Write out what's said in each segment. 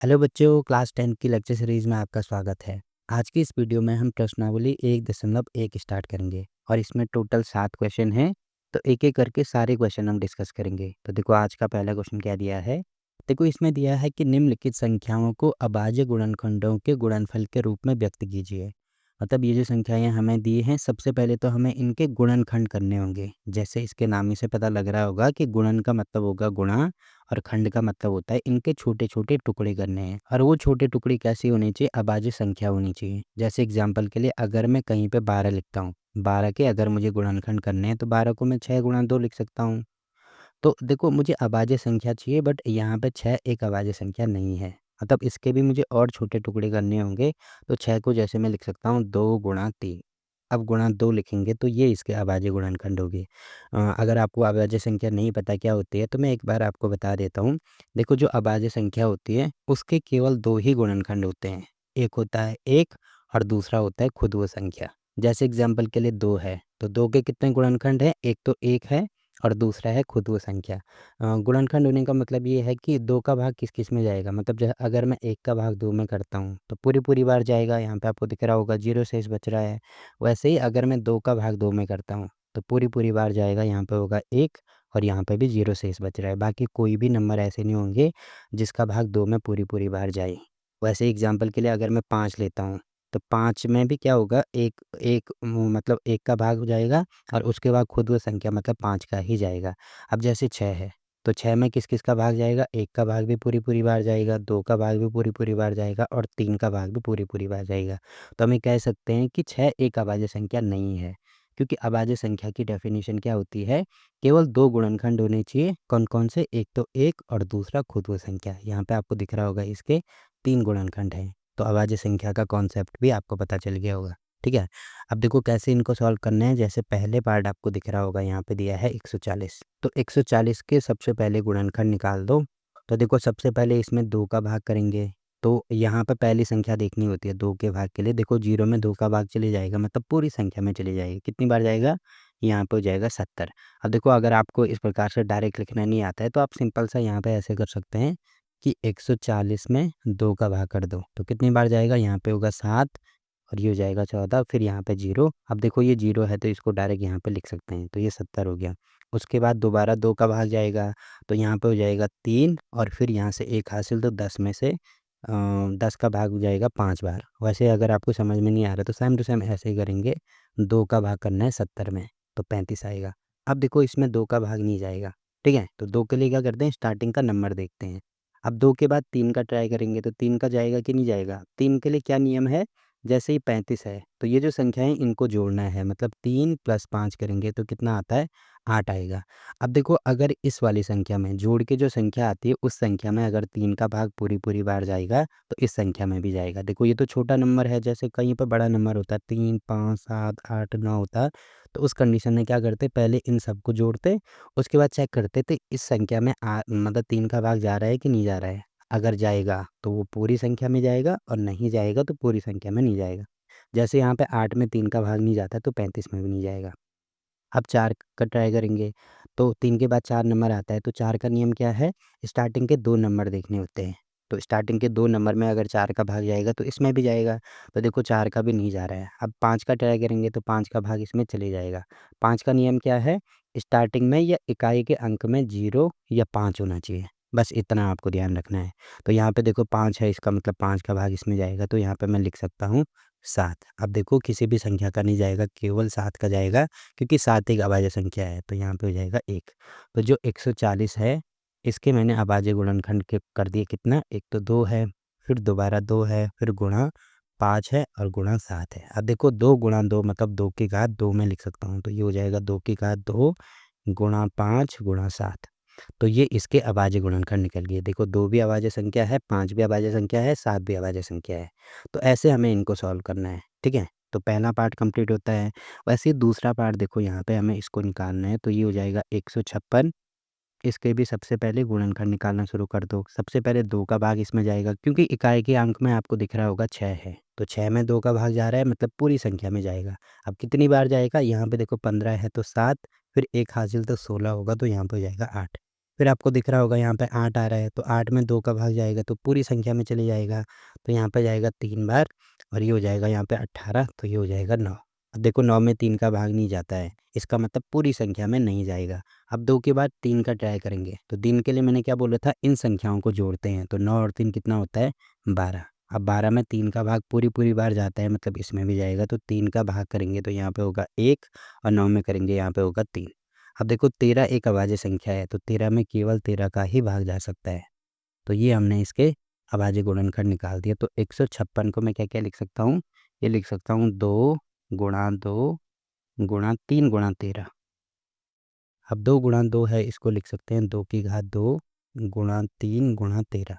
Hello बच्चों, class 10 की lecture series में आपका स्वागत है। आज की इस वीडियो में हम प्रश्नावली 1.1 स्टार्ट करेंगे और इसमें टोटल 7 क्वेश्चन हैं। तो एक-एक करके सारे क्वेश्चन हम डिस्कस करेंगे। तो देखो आज का पहला क्वेश्चन क्या दिया है। देखो इसमें दिया है कि निम्नलिखित संख्याओं को अभाज्य गुणनखंडों के गुणनफल के रूप में व्यक्त कीजिए। मतलब ये जो संख्याएँ हमें दी हैं, सबसे पहले तो हमें इनके गुणनखंड करने होंगे। जैसे इसके नाम ही से पता लग रहा होगा कि गुणन का मतलब होगा गुणा और खंड का मतलब होता है इनके छोटे-छोटे टुकड़े करने हैं। और वो छोटे टुकड़े कैसी होनी चाहिए? अभाज्य संख्या होनी चाहिए। जैसे एग्जांपल के लिए अगर मैं कहीं पे 12 लिखता हूँ, 12 के अगर मुझे गुणनखंड करने हैं तो 12 को मैं 6 गुणा 2 लिख सकता हूँ। तो देखो मुझे अभाज्य संख्या चाहिए, बट यहाँ पे 6 एक अभाज्य संख्या नहीं है। मतलब इसके भी मुझे और छोटे टुकड़े करने होंगे। तो 6 को जैसे मैं लिख सकता हूँ 2 गुणा 3। अब गुणा 2 लिखेंगे तो ये इसके अभाज्य गुणनखंड होगी। अगर आपको अभाज्य संख्या नहीं पता क्या होती है तो मैं एक बार आपको बता देता हूँ। देखो जो अभाज्य संख्या होती है उसके केवल 2 ही गुणनखंड होते हैं। एक होता है 1 और दूसरा होता है खुद वो संख्या। जैसे एग्जाम्पल के लिए 2 है तो 2 के कितने गुणनखंड हैं? एक तो 1 है और दूसरा है खुद वो संख्या। गुणनखंड होने का मतलब ये है कि 2 का भाग किस-किस में जाएगा। मतलब अगर मैं 1 का भाग 2 में करता हूँ तो पूरी-पूरी बार जाएगा। यहाँ पे आपको दिख रहा होगा 0 शेष बच रहा है। वैसे ही अगर मैं 2 का भाग 2 में करता हूँ तो पूरी-पूरी बार जाएगा। यहाँ पे होगा 1 और यहाँ पे भी 0 शेष बच रहा है। बाकी कोई भी नंबर ऐसे नहीं होंगे जिसका भाग 2 में पूरी-पूरी बार जाए। वैसे ही एग्ज़ाम्पल के लिए अगर मैं 5 लेता हूँ तो 5 में भी क्या होगा, 1 1 मतलब 1 का भाग हो जाएगा और उसके बाद खुद वो संख्या मतलब 5 का ही जाएगा। अब जैसे 6 है, तो 6 में किस-किस का भाग जाएगा? 1 का भाग भी पूरी-पूरी बार जाएगा, 2 का भाग भी पूरी-पूरी बार जाएगा और 3 का भाग भी पूरी-पूरी बार जाएगा। तो हम ये कह सकते हैं कि 6 एक अभाज्य संख्या नहीं है, क्योंकि अभाज्य संख्या की डेफ़िनिशन क्या होती है? केवल 2 गुणनखंड होने चाहिए। कौन-कौन से? एक तो 1 और दूसरा खुद वो संख्या। यहाँ पे आपको दिख रहा होगा इसके 3 गुणनखंड हैं। तो अभाज्य संख्या का कॉन्सेप्ट भी आपको पता चल गया होगा, ठीक है? अब देखो कैसे इनको सॉल्व करना है। जैसे पहले पार्ट आपको दिख रहा होगा, यहाँ पे दिया है 140। तो 140 के सबसे पहले गुणनखंड निकाल दो। तो देखो सबसे पहले इसमें 2 का भाग करेंगे। तो यहाँ पे पहली संख्या देखनी होती है 2 के भाग के लिए। देखो 0 में 2 का भाग चले जाएगा, मतलब पूरी संख्या में चली जाएगी। कितनी बार जाएगा? यहाँ पे हो जाएगा 70। अब देखो अगर आपको इस प्रकार से डायरेक्ट लिखना नहीं आता है तो आप सिंपल सा यहाँ पे ऐसे कर सकते हैं कि 140 में 2 का भाग कर दो। तो कितनी बार जाएगा? यहाँ पे होगा 7 और ये हो जाएगा 14, फिर यहाँ पे 0। अब देखो ये 0 है तो इसको डायरेक्ट यहाँ पे लिख सकते हैं, तो ये 70 हो गया। उसके बाद दोबारा 2 का भाग जाएगा, तो यहाँ पे हो जाएगा 3 और फिर यहाँ से 1 हासिल, तो 10 में से 10 का भाग हो जाएगा 5 बार। वैसे अगर आपको समझ में नहीं आ रहा तो सेम टू सेम ऐसे ही करेंगे। 2 का भाग करना है 70 में, तो 35 आएगा। अब देखो इसमें 2 का भाग नहीं जाएगा, ठीक है? तो 2 के लिए क्या करते हैं? स्टार्टिंग का नंबर देखते हैं। अब 2 के बाद 3 का ट्राई करेंगे तो 3 का जाएगा कि नहीं जाएगा? 3 के लिए क्या नियम है? जैसे ही 35 है तो ये जो संख्या है इनको जोड़ना है। मतलब 3 + 5 करेंगे तो कितना आता है? 8 आएगा। अब देखो अगर इस वाली संख्या में जोड़ के जो संख्या आती है उस संख्या में अगर 3 का भाग पूरी-पूरी बार जाएगा तो इस संख्या में भी जाएगा। देखो ये तो छोटा नंबर है, जैसे कहीं पे बड़ा नंबर होता है 3, 5, 7, 8, 9 होता है। तो उस कंडीशन में क्या करते? पहले इन सबको जोड़ते, उसके बाद चेक करते थे इस संख्या में मतलब 3 का भाग जा रहा है कि नहीं जा रहा है। अगर जाएगा तो वो पूरी संख्या में जाएगा और नहीं जाएगा तो पूरी संख्या में नहीं जाएगा। जैसे यहाँ पे 8 में 3 का भाग नहीं जाता तो 35 में भी नहीं जाएगा। अब 4 का ट्राई करेंगे, तो 3 के बाद 4 नंबर आता है, तो 4 का नियम क्या है? स्टार्टिंग के 2 नंबर देखने होते हैं। तो स्टार्टिंग के 2 नंबर में अगर 4 का भाग जाएगा तो इसमें भी जाएगा। तो देखो 4 का भी नहीं जा रहा है। अब 5 का ट्राई करेंगे तो 5 का भाग इसमें चले जाएगा। 5 का नियम क्या है? स्टार्टिंग में या इकाई के अंक में 0 या 5 होना चाहिए। बस इतना आपको ध्यान रखना है। तो यहाँ पे देखो 5 है, इसका मतलब 5 का भाग इसमें जाएगा, तो यहाँ पे मैं लिख सकता हूँ 7। अब देखो किसी भी संख्या का नहीं जाएगा, केवल 7 का जाएगा, क्योंकि 7 एक अभाज्य संख्या है। तो यहाँ पे हो जाएगा 1। तो जो 140 है इसके मैंने अभाज्य गुणनखंड के कर दिए कितना? एक तो 2 है, फिर दोबारा 2 है, फिर गुणा 5 है और गुणा 7 है। अब देखो 2 गुणा 2 मतलब 2 की घात 2 में लिख सकता हूँ। तो ये हो जाएगा 2 की घात 2 गुणा 5 गुणा 7। तो ये इसके अभाज्य गुणनखंड निकल गए। देखो 2 भी अभाज्य संख्या है, 5 भी अभाज्य संख्या है, 7 भी अभाज्य संख्या है। तो ऐसे हमें इनको सॉल्व करना है, ठीक है? तो पहला पार्ट कंप्लीट होता है। वैसे ही दूसरा पार्ट देखो यहाँ पे हमें इसको निकालना है, तो ये हो जाएगा 156। इसके भी सबसे पहले गुणनखंड निकालना शुरू कर दो। सबसे पहले 2 का भाग इसमें जाएगा, क्योंकि इकाई के अंक में आपको दिख रहा होगा 6 है। तो 6 में 2 का भाग जा रहा है मतलब पूरी संख्या में जाएगा। अब कितनी बार जाएगा? यहाँ पे देखो 15 है तो 7, फिर 1 हासिल तो 16 होगा, तो यहाँ पे हो जाएगा 8। फिर आपको दिख रहा होगा यहाँ पे 8 आ रहा है, तो 8 में 2 का भाग जाएगा तो पूरी संख्या में चले जाएगा, तो यहाँ पे जाएगा 3 बार और ये हो जाएगा यहाँ पे 18, तो ये हो जाएगा 9। अब देखो 9 में 3 का भाग नहीं जाता है, इसका मतलब पूरी संख्या में नहीं जाएगा। अब 2 के बाद 3 का ट्राई करेंगे, तो 3 के लिए मैंने क्या बोला था, इन संख्याओं को जोड़ते हैं, तो 9 और 3 कितना होता है, 12। अब 12 में 3 का भाग पूरी बार जाता है, मतलब इसमें भी जाएगा, तो 3 का भाग करेंगे तो यहाँ पे होगा 1 और 9 में करेंगे यहाँ पे होगा 3। अब देखो 13 एक अभाज्य संख्या है, तो 13 में केवल 13 का ही भाग जा सकता है, तो ये हमने इसके अभाज्य गुणनखंड निकाल दिया। तो 156 को मैं क्या-क्या लिख सकता हूँ, ये लिख सकता हूँ 2 गुणा 2 गुणा 3 गुणा 13। अब 2 गुणा 2 है, इसको लिख सकते हैं 2 की घात 2 गुणा 3 गुणा 13।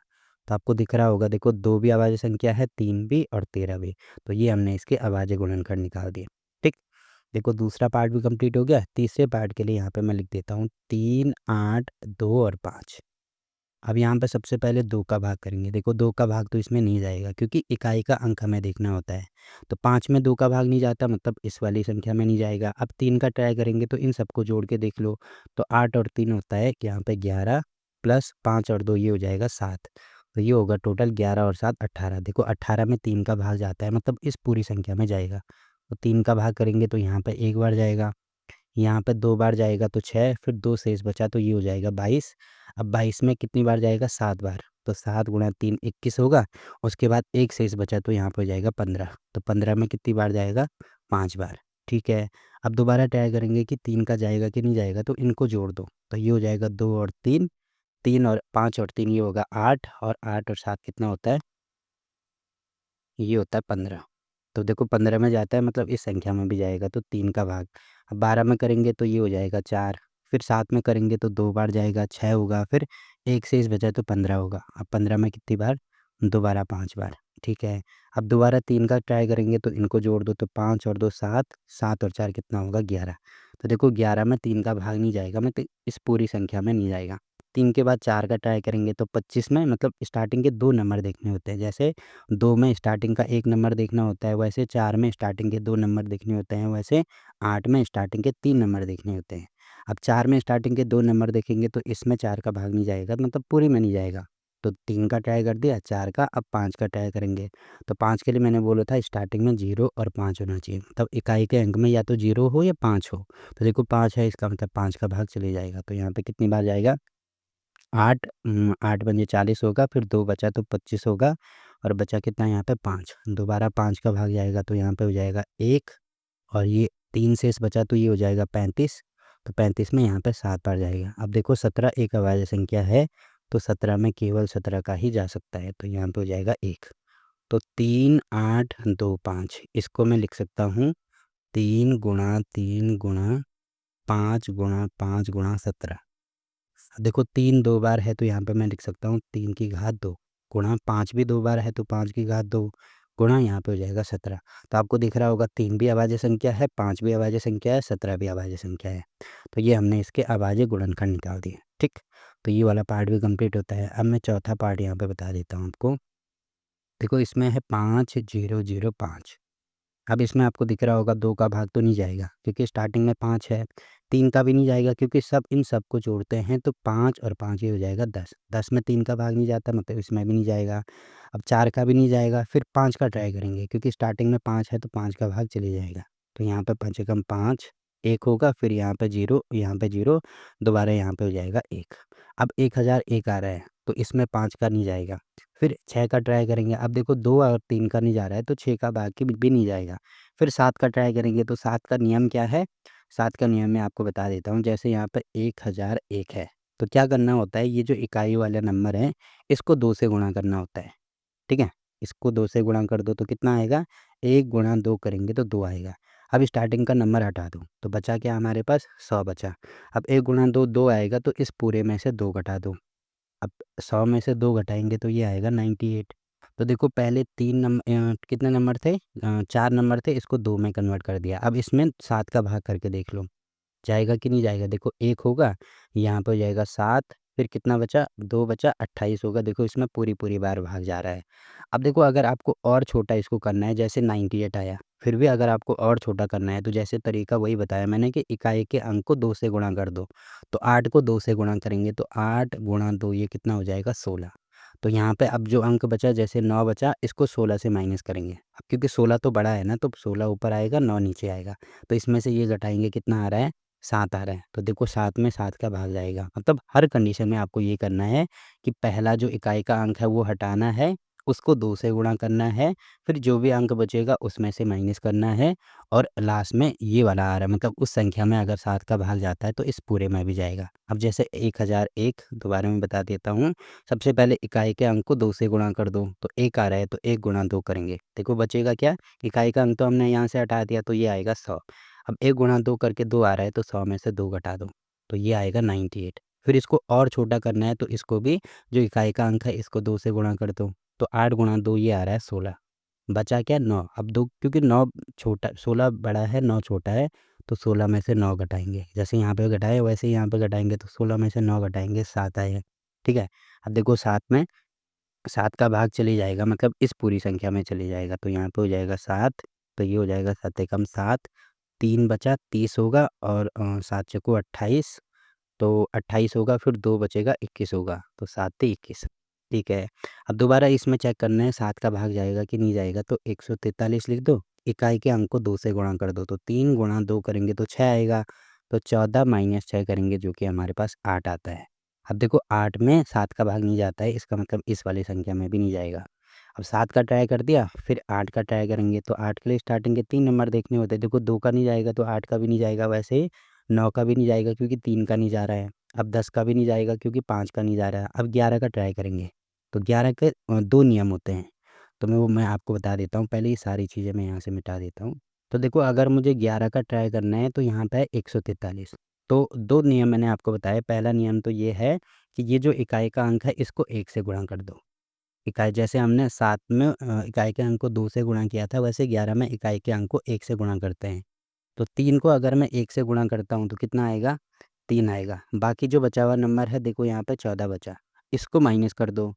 तो आपको दिख रहा होगा, देखो 2 भी अभाज्य संख्या है, 3 भी और 13 भी, तो ये हमने इसके अभाज्य गुणनखंड निकाल दिए। ठीक, देखो दूसरा पार्ट भी कंप्लीट हो गया। तीसरे पार्ट के लिए यहाँ पे मैं लिख देता हूँ 3, 8, 2 और 5। अब यहाँ पे सबसे पहले 2 का भाग करेंगे। देखो 2 का भाग तो इसमें नहीं जाएगा, क्योंकि इकाई का अंक हमें देखना होता है। तो 5 में 2 का भाग नहीं जाता, मतलब इस वाली संख्या में नहीं जाएगा। अब 3 का ट्राई करेंगे, तो इन सबको जोड़ के देख लो, तो 8 और 3 होता है कि यहाँ पे 11 प्लस 5 और 2 ये हो जाएगा 7। तो ये होगा टोटल 11 और 7 18। देखो 18 में 3 का भाग जाता है, मतलब इस पूरी संख्या में जाएगा। तो 3 का भाग करेंगे तो यहाँ पे 1 बार जाएगा, यहाँ पे 2 बार जाएगा तो 6, फिर 2 शेष बचा तो ये हो जाएगा 22। अब 22 में कितनी बार जाएगा, 7 बार, तो 7 गुणा 3 21 होगा। उसके बाद 1 शेष बचा तो यहाँ पे हो जाएगा 15, तो 15 में कितनी बार जाएगा, 5 बार। ठीक है, अब दोबारा ट्राई करेंगे कि 3 का जाएगा कि नहीं जाएगा, तो इनको जोड़ दो, तो ये हो जाएगा 2 और 3, 3 और 5 और 3 ये होगा 8, और 8 और 7 कितना होता है, ये होता है 15। तो देखो 15 में जाता है, मतलब इस संख्या में भी जाएगा, तो 3 का भाग। अब 12 में करेंगे तो ये हो जाएगा 4, फिर 7 में करेंगे तो 2 बार जाएगा 6 होगा, फिर 1 शेष बचा तो 15 होगा। अब 15 में कितनी बार, दोबारा 5 बार। ठीक है, अब दोबारा 3 का ट्राई करेंगे, तो इनको जोड़ दो, तो 5 और 2 7, 7 और 4 कितना होगा, 11। तो देखो 11 में 3 का भाग नहीं जाएगा, मतलब इस पूरी संख्या में नहीं जाएगा। 3 के बाद 4 का ट्राई करेंगे तो 25 में, मतलब स्टार्टिंग के 2 नंबर देखने होते हैं। जैसे 2 में स्टार्टिंग का 1 नंबर देखना होता है, वैसे 4 में स्टार्टिंग के 2 नंबर देखने होते हैं, वैसे 8 में स्टार्टिंग के 3 नंबर देखने होते हैं। अब 4 में स्टार्टिंग के 2 नंबर देखेंगे, तो इसमें 4 का भाग नहीं जाएगा, मतलब पूरी में नहीं जाएगा। तो 3 का ट्राई कर दिया, 4 का, अब 5 का ट्राई करेंगे। तो 5 के लिए मैंने बोला था स्टार्टिंग में 0 और 5 होना चाहिए, मतलब इकाई के अंक में या तो 0 हो या 5 हो। तो देखो 5 है, इसका मतलब 5 का भाग चले जाएगा, तो यहाँ पे कितनी बार जाएगा, 8, 8 पंजे 40 होगा, फिर 2 बचा तो 25 होगा, और बचा कितना यहाँ पे 5। दोबारा 5 का भाग जाएगा, तो यहाँ पे हो जाएगा 1, और ये 3 शेष बचा तो ये हो जाएगा 35। तो 35 में यहाँ पे 7 बार जाएगा। अब देखो 17 एक अभाज्य संख्या है, तो 17 में केवल 17 का ही जा सकता है, तो यहाँ पे हो जाएगा 1। तो 3, 8, 2, 5, इसको मैं लिख सकता हूँ 3 गुणा 3 गुणा 5 गुणा 5 गुणा 17। देखो 3 2 बार है, तो यहाँ पे मैं लिख सकता हूँ 3 की घात 2 गुणा 5 भी 2 बार है, तो 5 की घात 2 गुणा यहाँ पे हो जाएगा 17। तो आपको दिख रहा होगा 3 भी अभाज्य संख्या है, 5 भी अभाज्य संख्या है, 17 भी अभाज्य संख्या है। तो ये हमने इसके अभाज्य गुणनखंड निकाल दिए। ठीक, तो ये वाला पार्ट भी कंप्लीट होता है। अब मैं चौथा पार्ट यहाँ पे बता देता हूँ आपको। देखो इसमें है 5 0 0 5। अब इसमें आपको दिख रहा होगा 2 का भाग तो नहीं जाएगा, क्योंकि स्टार्टिंग में 5 है। 3 का भी नहीं जाएगा, क्योंकि सब इन सब को जोड़ते हैं तो 5 और 5 ये हो जाएगा 10। 10 में 3 का भाग नहीं जाता, मतलब इसमें भी नहीं जाएगा। अब 4 का भी नहीं जाएगा, फिर 5 का ट्राई करेंगे, क्योंकि स्टार्टिंग में 5 है तो 5 का भाग चले जाएगा। तो यहाँ पे 5 एकम 5, 1 होगा, फिर यहाँ पे 0, यहाँ पे 0, दोबारा यहाँ पे हो जाएगा 1। अब 1001 आ रहा है, तो इसमें 5 का नहीं जाएगा। फिर 6 का ट्राई करेंगे, अब देखो 2 और 3 का नहीं जा रहा है, तो 6 का भाग की भी नहीं जाएगा। फिर 7 का ट्राई करेंगे, तो 7 का नियम क्या है? 7 का नियम मैं आपको बता देता हूँ। जैसे यहाँ पे 1001 है, तो क्या करना होता है, ये जो इकाई वाला नंबर है, इसको 2 से गुणा करना होता है, ठीक है? इसको 2 से गुणा कर दो तो कितना आएगा? 1 गुणा 2 करेंगे तो 2 आएगा। अब स्टार्टिंग का नंबर हटा दो, तो बचा क्या हमारे पास? 100 बचा। अब 1 गुणा 2 2 आएगा, तो इस पूरे में से 2 घटा दो। अब 100 में से 2 घटाएँगे तो ये आएगा 98। तो देखो पहले कितने नंबर थे? 4 नंबर थे, इसको 2 में कन्वर्ट कर दिया। अब इसमें 7 का भाग करके देख लो, जाएगा कि नहीं जाएगा? देखो 1 होगा, यहाँ पे हो जाएगा 7, फिर कितना बचा? 2 बचा, 28 होगा। देखो इसमें पूरी बार भाग जा रहा है। अब देखो अगर आपको और छोटा इसको करना है, जैसे 98 आया, फिर भी अगर आपको और छोटा करना है तो जैसे तरीका वही बताया मैंने कि इकाई के अंक को 2 से गुणा कर दो। तो 8 को 2 से गुणा करेंगे तो 8 गुणा 2 ये कितना हो जाएगा 16। तो यहाँ पे अब जो अंक बचा, जैसे 9 बचा, इसको 16 से माइनस करेंगे। अब क्योंकि 16 तो बड़ा है ना, तो 16 ऊपर आएगा, 9 नीचे आएगा। तो इसमें से ये घटाएँगे, कितना आ रहा है 7 आ रहा है। तो देखो 7 में 7 का भाग जाएगा। मतलब हर कंडीशन में आपको ये करना है कि पहला जो इकाई का अंक है वो हटाना है, उसको 2 से गुणा करना है, फिर जो भी अंक बचेगा उसमें से माइनस करना है, और लास्ट में ये वाला आ रहा है, मतलब उस संख्या में अगर 7 का भाग जाता है तो इस पूरे में भी जाएगा। अब जैसे 1001 दोबारा मैं बता देता हूँ। सबसे पहले इकाई के अंक को 2 से गुणा कर दो, तो 1 आ रहा है तो 1 गुणा 2 करेंगे। देखो बचेगा क्या, इकाई का अंक तो हमने यहाँ से हटा दिया तो ये आएगा 100। अब 1 गुणा 2 करके 2 आ रहा है तो 100 में से 2 घटा दो, तो ये आएगा 98। फिर इसको और छोटा करना है तो इसको भी, जो इकाई का अंक है इसको 2 से गुणा कर दो, तो 8 गुणा 2 ये आ रहा है 16। बचा क्या 9। अब 2, क्योंकि 9 छोटा, 16 बड़ा है, 9 छोटा है, तो 16 में से 9 घटाएँगे। जैसे यहाँ पे घटाए वैसे ही यहाँ पे घटाएँगे, तो 16 में से 9 घटाएँगे 7 आएगा। ठीक है? अब देखो 7 में 7 का भाग चले जाएगा, मतलब इस पूरी संख्या में चले जाएगा, तो यहाँ पे हो जाएगा 7, तो ये हो जाएगा 7 एकम 7, 3 बचा 30 होगा, और 7 चौको 28, तो 28 होगा, फिर 2 बचेगा 21 होगा, तो 7 ते 21। ठीक है। अब दोबारा इसमें चेक करना है 7 का भाग जाएगा कि नहीं जाएगा, तो 143 लिख दो, इकाई के अंक को 2 से गुणा कर दो, तो 3 गुणा 2 करेंगे तो 6 आएगा, तो 14 माइनस 6 करेंगे जो कि हमारे पास 8 आता है। अब देखो 8 में 7 का भाग नहीं जाता है, इसका मतलब इस वाली संख्या में भी नहीं जाएगा। अब 7 का ट्राई कर दिया, फिर 8 का ट्राई करेंगे, तो 8 के लिए स्टार्टिंग के 3 नंबर देखने होते हैं। देखो 2 का नहीं जाएगा तो 8 का भी नहीं जाएगा, वैसे ही 9 का भी नहीं जाएगा क्योंकि 3 का नहीं जा रहा है। अब 10 का भी नहीं जाएगा क्योंकि 5 का नहीं जा रहा है। अब 11 का ट्राई करेंगे, तो 11 के 2 नियम होते हैं, तो मैं आपको बता देता हूँ। पहले ये सारी चीज़ें मैं यहाँ से मिटा देता हूँ। तो देखो अगर मुझे 11 का ट्राई करना है तो यहाँ पे है 143। तो 2 नियम मैंने आपको बताए। पहला नियम तो ये है कि ये जो इकाई का अंक है इसको 1 से गुणा कर दो। इकाई, जैसे हमने 7 में इकाई के अंक को 2 से गुणा किया था, वैसे 11 में इकाई के अंक को 1 से गुणा करते हैं। तो 3 को अगर मैं 1 से गुणा करता हूँ तो कितना आएगा, 3 आएगा। बाकी जो बचा हुआ नंबर है, देखो यहाँ पे 14 बचा, इसको माइनस कर दो।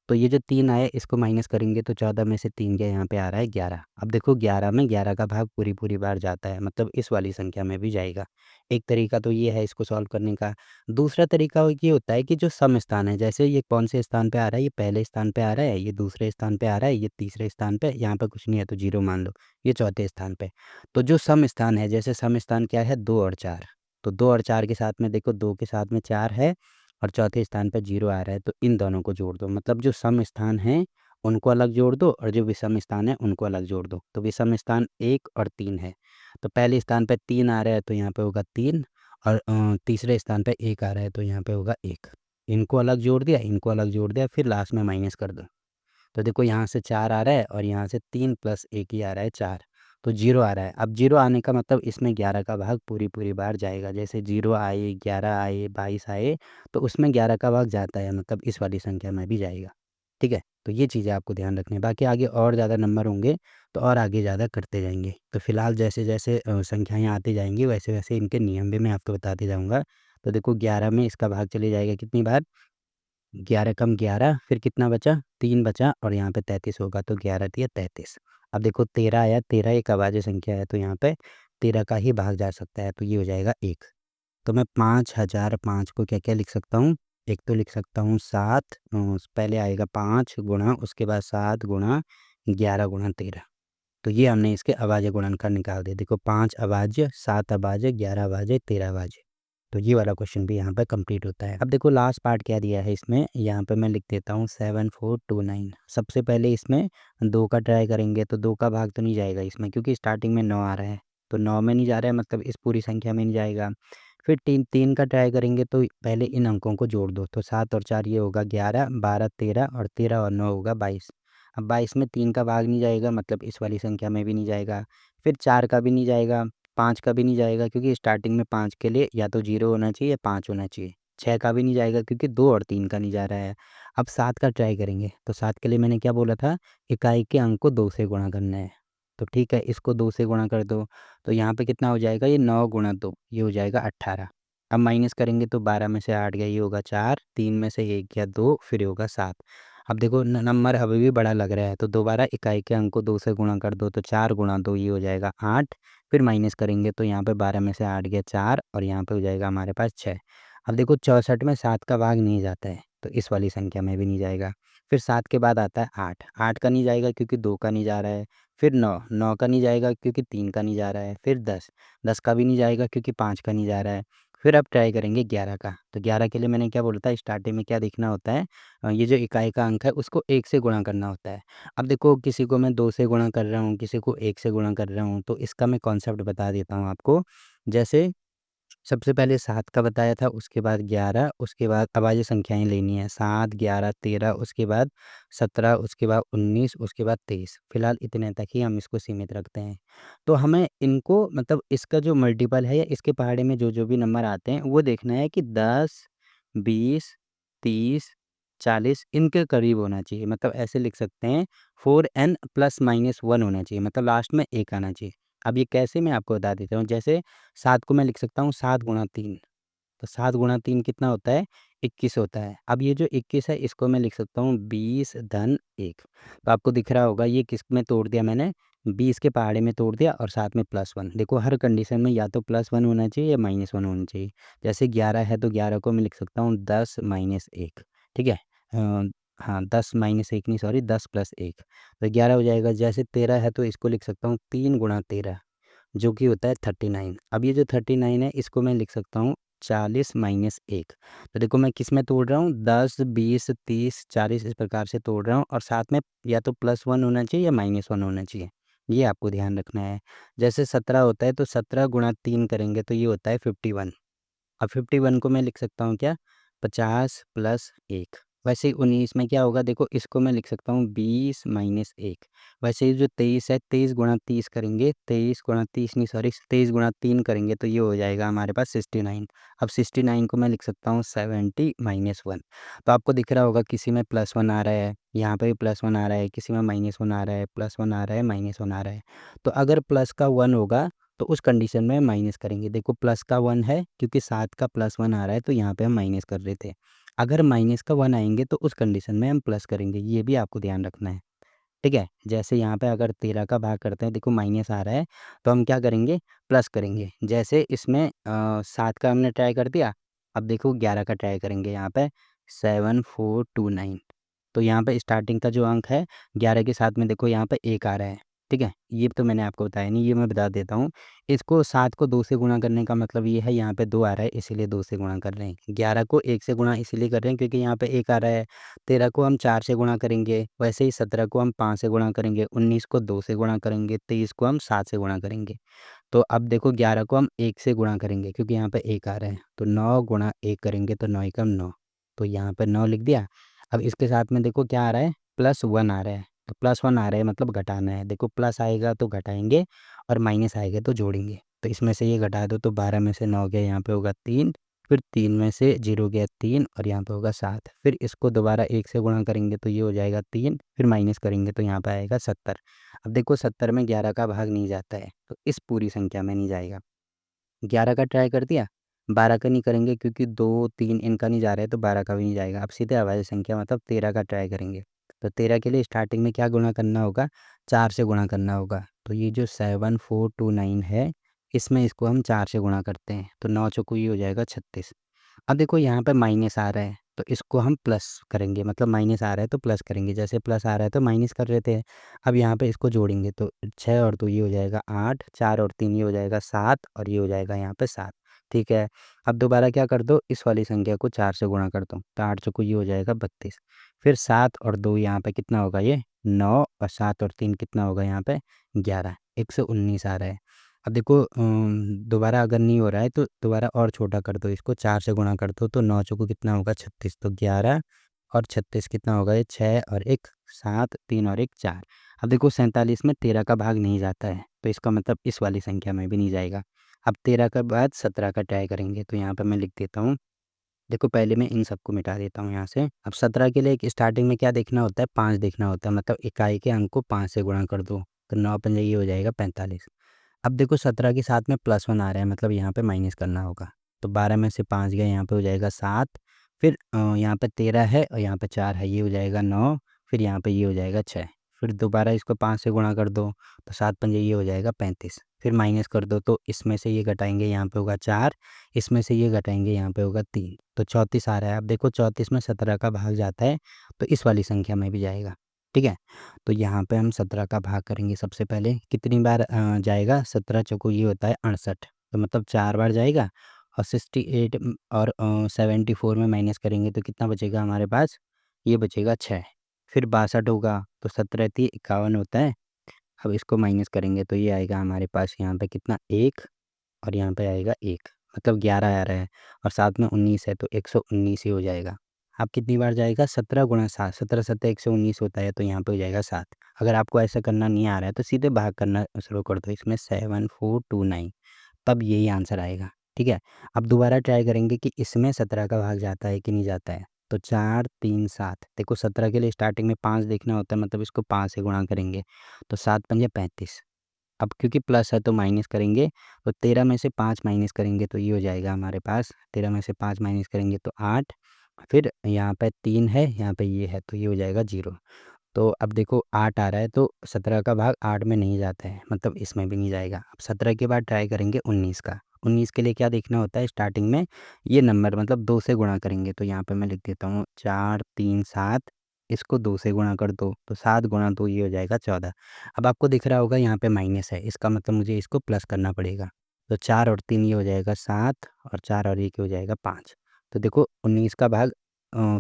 तो ये जो 3 आया इसको माइनस करेंगे तो 14 में से 3 गया, यहाँ पे आ रहा है 11। अब देखो 11 में 11 का भाग पूरी-पूरी बार जाता है, मतलब इस वाली संख्या में भी जाएगा। एक तरीका तो ये है इसको सॉल्व करने का। दूसरा तरीका ये होता है कि जो सम स्थान है, जैसे ये कौन से स्थान पे आ रहा है, ये पहले स्थान पे आ रहा है, ये दूसरे स्थान पे आ रहा है, ये तीसरे स्थान पे, यहाँ पे कुछ नहीं है तो 0 मान लो, ये चौथे स्थान पे। तो जो सम स्थान है, जैसे सम स्थान क्या है, 2 और 4, तो 2 और 4 के साथ में देखो 2 के साथ में 4 है, और चौथे स्थान पे 0 आ रहा है, तो इन दोनों को जोड़ दो। मतलब जो सम स्थान हैं उनको अलग जोड़ दो, और जो विषम स्थान है उनको अलग जोड़ दो। तो विषम स्थान 1 और 3 है, तो पहले स्थान पे 3 आ रहा है तो यहाँ पे होगा 3, और तीसरे स्थान पे 1 आ रहा है तो यहाँ पे होगा 1। इनको अलग जोड़ दिया, इनको अलग जोड़ दिया, फिर लास्ट में माइनस कर दो। तो देखो यहाँ से 4 आ रहा है, और यहाँ से 3 प्लस 1 ही आ रहा है 4, तो 0 आ रहा है। अब 0 आने का मतलब इसमें 11 का भाग पूरी-पूरी बार जाएगा। जैसे 0 आए, 11 आए, 22 आए, तो उसमें 11 का भाग जाता है, मतलब इस वाली संख्या में भी जाएगा। ठीक है? तो ये चीज़ें आपको ध्यान रखनी है। बाकी आगे और ज़्यादा नंबर होंगे तो और आगे ज़्यादा करते जाएँगे। तो फिलहाल जैसे-जैसे संख्याएँ आती जाएँगी, वैसे-वैसे इनके नियम भी मैं आपको बताते जाऊँगा। तो देखो 11 में इसका भाग चले जाएगा कितनी बार, 11 कम 11, फिर कितना बचा, 3 बचा, और यहाँ पे 33 होगा, तो 11 तिया 33। अब देखो 13 आया, 13 एक अभाज्य संख्या है, तो यहाँ पे 13 का ही भाग जा सकता है, तो ये हो जाएगा 1। तो मैं 5005 को क्या-क्या लिख सकता हूँ, एक तो लिख सकता हूँ 7, पहले आएगा 5 गुणा, उसके बाद 7 गुणा 11 गुणा 13। तो ये हमने इसके अभाज्य गुणनखंड निकाल दिए। देखो 5 अभाज्य, 7 अभाज्य, 11 अभाज्य, 13 अभाज्य। तो ये वाला क्वेश्चन भी यहाँ पे कंप्लीट होता है। अब देखो लास्ट पार्ट क्या दिया है इसमें, यहाँ पे मैं लिख देता हूँ 7429। सबसे पहले इसमें 2 का ट्राई करेंगे, तो 2 का भाग तो नहीं जाएगा इसमें, क्योंकि स्टार्टिंग में 9 आ रहा है, तो 9 में नहीं जा रहा है, मतलब इस पूरी संख्या में नहीं जाएगा। फिर 3 का ट्राई करेंगे, तो पहले इन अंकों को जोड़ दो, तो 7 और 4 ये होगा 11, 12 13, और 13 और 9 होगा 22। अब 22 में 3 का भाग नहीं जाएगा, मतलब इस वाली संख्या में भी नहीं जाएगा। फिर 4 का भी नहीं जाएगा, 5 का भी नहीं जाएगा, क्योंकि स्टार्टिंग में 5 के लिए या तो 0 होना चाहिए या 5 होना चाहिए। 6 का भी नहीं जाएगा क्योंकि 2 और 3 का नहीं जा रहा है। अब 7 का ट्राई करेंगे, तो 7 के लिए मैंने क्या बोला था, इकाई के अंक को 2 से गुणा करना है। तो ठीक है, इसको 2 से गुणा कर दो, तो यहाँ पे कितना हो जाएगा, ये 9 गुणा 2, ये हो जाएगा 18। अब माइनस करेंगे तो 12 में से 8 गया, ये होगा 4, 3 में से 1 गया 2, फिर ये होगा 7। अब देखो नंबर अभी भी बड़ा लग रहा है, तो दोबारा इकाई के अंक को 2 से गुणा कर दो, तो 4 गुणा 2 ये हो जाएगा 8। फिर माइनस करेंगे तो यहाँ पे 12 में से 8 गया 4 और यहाँ पे हो जाएगा हमारे पास 6। अब देखो 64 में 7 का भाग नहीं जाता है, तो इस वाली संख्या में भी नहीं जाएगा। फिर 7 के बाद आता है 8, 8 का नहीं जाएगा क्योंकि 2 का नहीं जा रहा है। फिर 9, 9 का नहीं जाएगा क्योंकि 3 का नहीं जा रहा है। फिर 10, 10 का भी नहीं जाएगा क्योंकि 5 का नहीं जा रहा है। फिर अब ट्राई करेंगे 11 का, तो 11 के लिए मैंने क्या बोला था स्टार्टिंग में क्या देखना होता है, ये जो इकाई का अंक है उसको 1 से गुणा करना होता है। अब देखो किसी को मैं 2 से गुणा कर रहा हूँ, किसी को 1 से गुणा कर रहा हूँ, तो इसका मैं कॉन्सेप्ट बता देता हूँ आपको। जैसे सबसे पहले 7 का बताया था, उसके बाद 11, उसके बाद अभाज्य संख्याएँ लेनी है 7, 11, 13, उसके बाद 17, उसके बाद 19, उसके बाद 23। फिलहाल इतने तक ही हम इसको सीमित रखते हैं। तो हमें इनको मतलब इसका जो मल्टीपल है या इसके पहाड़े में जो-जो भी नंबर आते हैं वो देखना है कि 10, 20, 30, 40 इनके करीब होना चाहिए। मतलब ऐसे लिख सकते हैं 4n +-1 होना चाहिए, मतलब लास्ट में 1 आना चाहिए। अब ये कैसे मैं आपको बता देता हूँ। जैसे 7 को मैं लिख सकता हूँ 7 गुणा 3, तो 7 गुणा 3 कितना होता है 21 होता है। अब ये जो 21 है इसको मैं लिख सकता हूँ 20 धन 1। तो आपको दिख रहा होगा ये किस में तोड़ दिया मैंने, 20 के पहाड़े में तोड़ दिया और साथ में +1। देखो हर कंडीशन में या तो +1 होना चाहिए या -1 होना चाहिए। जैसे 11 है तो 11 को मैं लिख सकता हूँ 10 - 1, ठीक है। हाँ 10 - 1 नहीं सॉरी 10 + 1 तो 11 हो जाएगा। जैसे 13 है तो इसको लिख सकता हूँ 3 गुणा 13 जो कि होता है 39। अब ये जो 39 है इसको मैं लिख सकता हूँ 40 - 1। तो देखो मैं किस में तोड़ रहा हूँ 10, 20, 30, 40 इस प्रकार से तोड़ रहा हूँ और साथ में या तो +1 होना चाहिए या -1 होना चाहिए। ये आपको ध्यान रखना है। जैसे 17 होता है तो 17 गुणा 3 करेंगे तो ये होता है 51। अब 51 को मैं लिख सकता हूँ क्या 50 + 1। वैसे ही 19 में क्या होगा देखो इसको मैं लिख सकता हूँ 20 - 1। वैसे ही जो 23 है 23 गुणा 30 करेंगे 23 गुणा 30 नहीं सॉरी 23 गुणा 3 करेंगे तो ये हो जाएगा हमारे पास 69। अब 69 को मैं लिख सकता हूँ 70 - 1। तो आपको दिख रहा होगा किसी में +1 आ रहा है, यहाँ पे भी +1 आ रहा है, किसी में -1 आ रहा है, +1 आ रहा है, -1 आ रहा है। तो अगर प्लस का 1 होगा तो उस कंडीशन में माइनस करेंगे। देखो प्लस का 1 है क्योंकि 7 का +1 आ रहा है तो यहाँ पे हम माइनस कर रहे थे। अगर माइनस का 1 आएँगे तो उस कंडीशन में हम प्लस करेंगे, ये भी आपको ध्यान रखना है, ठीक है? जैसे यहाँ पे अगर 13 का भाग करते हैं देखो माइनस आ रहा है तो हम क्या करेंगे प्लस करेंगे। जैसे इसमें 7 का हमने ट्राई कर दिया, अब देखो 11 का ट्राई करेंगे यहाँ पे 7429। तो यहाँ पे स्टार्टिंग का जो अंक है 11 के साथ में देखो यहाँ पे 1 आ रहा है, ठीक है? ये तो मैंने आपको बताया नहीं, ये मैं बता देता हूँ। इसको 7 को 2 से गुणा करने का मतलब ये है यहाँ पे 2 आ रहा है इसीलिए 2 से गुणा कर रहे हैं। 11 को 1 से गुणा इसीलिए कर रहे हैं क्योंकि यहाँ पे 1 आ रहा है। 13 को हम 4 से गुणा करेंगे, वैसे ही 17 को हम 5 से गुणा करेंगे, 19 को 2 से गुणा करेंगे, 23 को हम 7 से गुणा करेंगे। तो अब देखो 11 को हम 1 से गुणा करेंगे क्योंकि यहाँ पे 1 आ रहा है, तो 9 गुणा 1 करेंगे तो 9 एकम 9, तो यहाँ पे 9 लिख दिया। अब इसके साथ में देखो क्या आ रहा है +1 आ रहा है, तो +1 आ रहा है मतलब घटाना है। देखो प्लस आएगा तो घटाएँगे और माइनस आएगा तो जोड़ेंगे। तो इसमें से ये घटा दो तो 12 में से 9 गया यहाँ पे होगा 3, फिर 3 में से 0 गया 3 और यहाँ पे होगा 7। फिर इसको दोबारा 1 से गुणा करेंगे तो ये हो जाएगा 3, फिर माइनस करेंगे तो यहाँ पे आएगा 70। अब देखो 70 में 11 का भाग नहीं जाता है, तो इस पूरी संख्या में नहीं जाएगा। 11 का ट्राई कर दिया, 12 का नहीं करेंगे क्योंकि 2, 3 इनका नहीं जा रहा है तो 12 का भी नहीं जाएगा। अब सीधे अभाज्य संख्या मतलब 13 का ट्राई करेंगे। तो 13 के लिए स्टार्टिंग में क्या गुणा करना होगा 4 से गुणा करना होगा। तो ये जो 7429 है इसमें इसको हम 4 से गुणा करते हैं तो 9 चौको ये हो जाएगा 36। अब देखो यहाँ पे माइनस आ रहा है तो इसको हम प्लस करेंगे, मतलब माइनस आ रहा है तो प्लस करेंगे, जैसे प्लस आ रहा है तो माइनस कर रहे थे। अब यहाँ पे इसको जोड़ेंगे तो 6 और 2 ये हो जाएगा 8, 4 और 3 ये हो जाएगा 7 और ये हो जाएगा यहाँ पे 7, ठीक है। अब दोबारा क्या कर दो इस वाली संख्या को 4 से गुणा कर दो तो 8 चौको ये हो जाएगा 32। फिर 7 और 2 यहाँ पे कितना होगा ये 9 और 7 और 3 कितना होगा यहाँ पे 11, 119 आ रहा है। अब देखो दोबारा अगर नहीं हो रहा है तो दोबारा और छोटा कर दो, इसको 4 से गुणा कर दो तो 9 चौको कितना होगा 36, तो 11 और 36 कितना होगा ये 6 और 1 7, 3 और 1 4। अब देखो 47 में 13 का भाग नहीं जाता है तो इसका मतलब इस वाली संख्या में भी नहीं जाएगा। अब 13 के बाद 17 का ट्राई करेंगे तो यहाँ पे मैं लिख देता हूँ। देखो पहले मैं इन सबको मिटा देता हूँ यहाँ से। अब 17 के लिए एक स्टार्टिंग में क्या देखना होता है 5 देखना होता है, मतलब इकाई के अंक को 5 से गुणा कर दो तो 9 पंजे ये हो जाएगा 45। अब देखो 17 के साथ में +1 आ रहा है मतलब यहाँ पे माइनस करना होगा, तो 12 में से 5 गया यहाँ पे हो जाएगा 7, फिर यहाँ पे 13 है और यहाँ पे 4 है, ये हो जाएगा 9, फिर यहाँ पे ये हो जाएगा 6, फिर दोबारा इसको 5 से गुणा कर दो तो 7 पंजे ये हो जाएगा 35, फिर माइनस कर दो तो इसमें से ये घटाएंगे यहाँ पे होगा 4, इसमें से ये घटाएंगे यहाँ पे होगा 3, तो 34 आ रहा है। अब देखो 34 में 17 का भाग जाता है तो इस वाली संख्या में भी जाएगा, ठीक है। तो यहाँ पे हम 17 का भाग करेंगे सबसे पहले, कितनी बार जाएगा, 17 चौको ये होता है 68, तो मतलब 4 बार जाएगा और 68 और 74 में माइनस करेंगे तो कितना बचेगा हमारे पास, ये बचेगा 6, फिर 62 होगा तो 17 × 51 होता है। अब इसको माइनस करेंगे तो ये आएगा हमारे पास यहाँ पे कितना, 1 और यहाँ पे आएगा 1, मतलब 11 आ रहा है और साथ में 19 है तो 119 ही हो जाएगा। अब कितनी बार जाएगा, 17 × 7, 17 7 119 होता है तो यहाँ पे हो जाएगा 7। अगर आपको ऐसा करना नहीं आ रहा है तो सीधे भाग करना शुरू कर दो, इसमें 7429, तब यही आंसर आएगा, ठीक है। अब दोबारा ट्राई करेंगे कि इसमें 17 का भाग जाता है कि नहीं जाता है, तो 4 3 7, देखो 17 के लिए स्टार्टिंग में 5 देखना होता है, मतलब इसको 5 से गुणा करेंगे तो 7 पंजे 35, अब क्योंकि प्लस है तो माइनस करेंगे, तो 13 में से 5 माइनस करेंगे तो ये हो जाएगा हमारे पास, 13 में से 5 माइनस करेंगे तो 8, फिर यहाँ पे 3 है, यहाँ पे ये है तो ये हो जाएगा 0। तो अब देखो 8 आ रहा है तो 17 का भाग 8 में नहीं जाता है, मतलब इसमें भी नहीं जाएगा। अब 17 के बाद ट्राई करेंगे 19 का, 19 के लिए क्या देखना होता है, स्टार्टिंग में ये नंबर मतलब 2 से गुणा करेंगे, तो यहाँ पे मैं लिख देता हूँ 4 3 7, इसको 2 से गुणा कर दो तो 7 गुणा 2 ये हो जाएगा 14। अब आपको दिख रहा होगा यहाँ पे माइनस है, इसका मतलब मुझे इसको प्लस करना पड़ेगा, तो 4 और 3 ये हो जाएगा 7 और 4 और 1 हो जाएगा 5। तो देखो 19 का भाग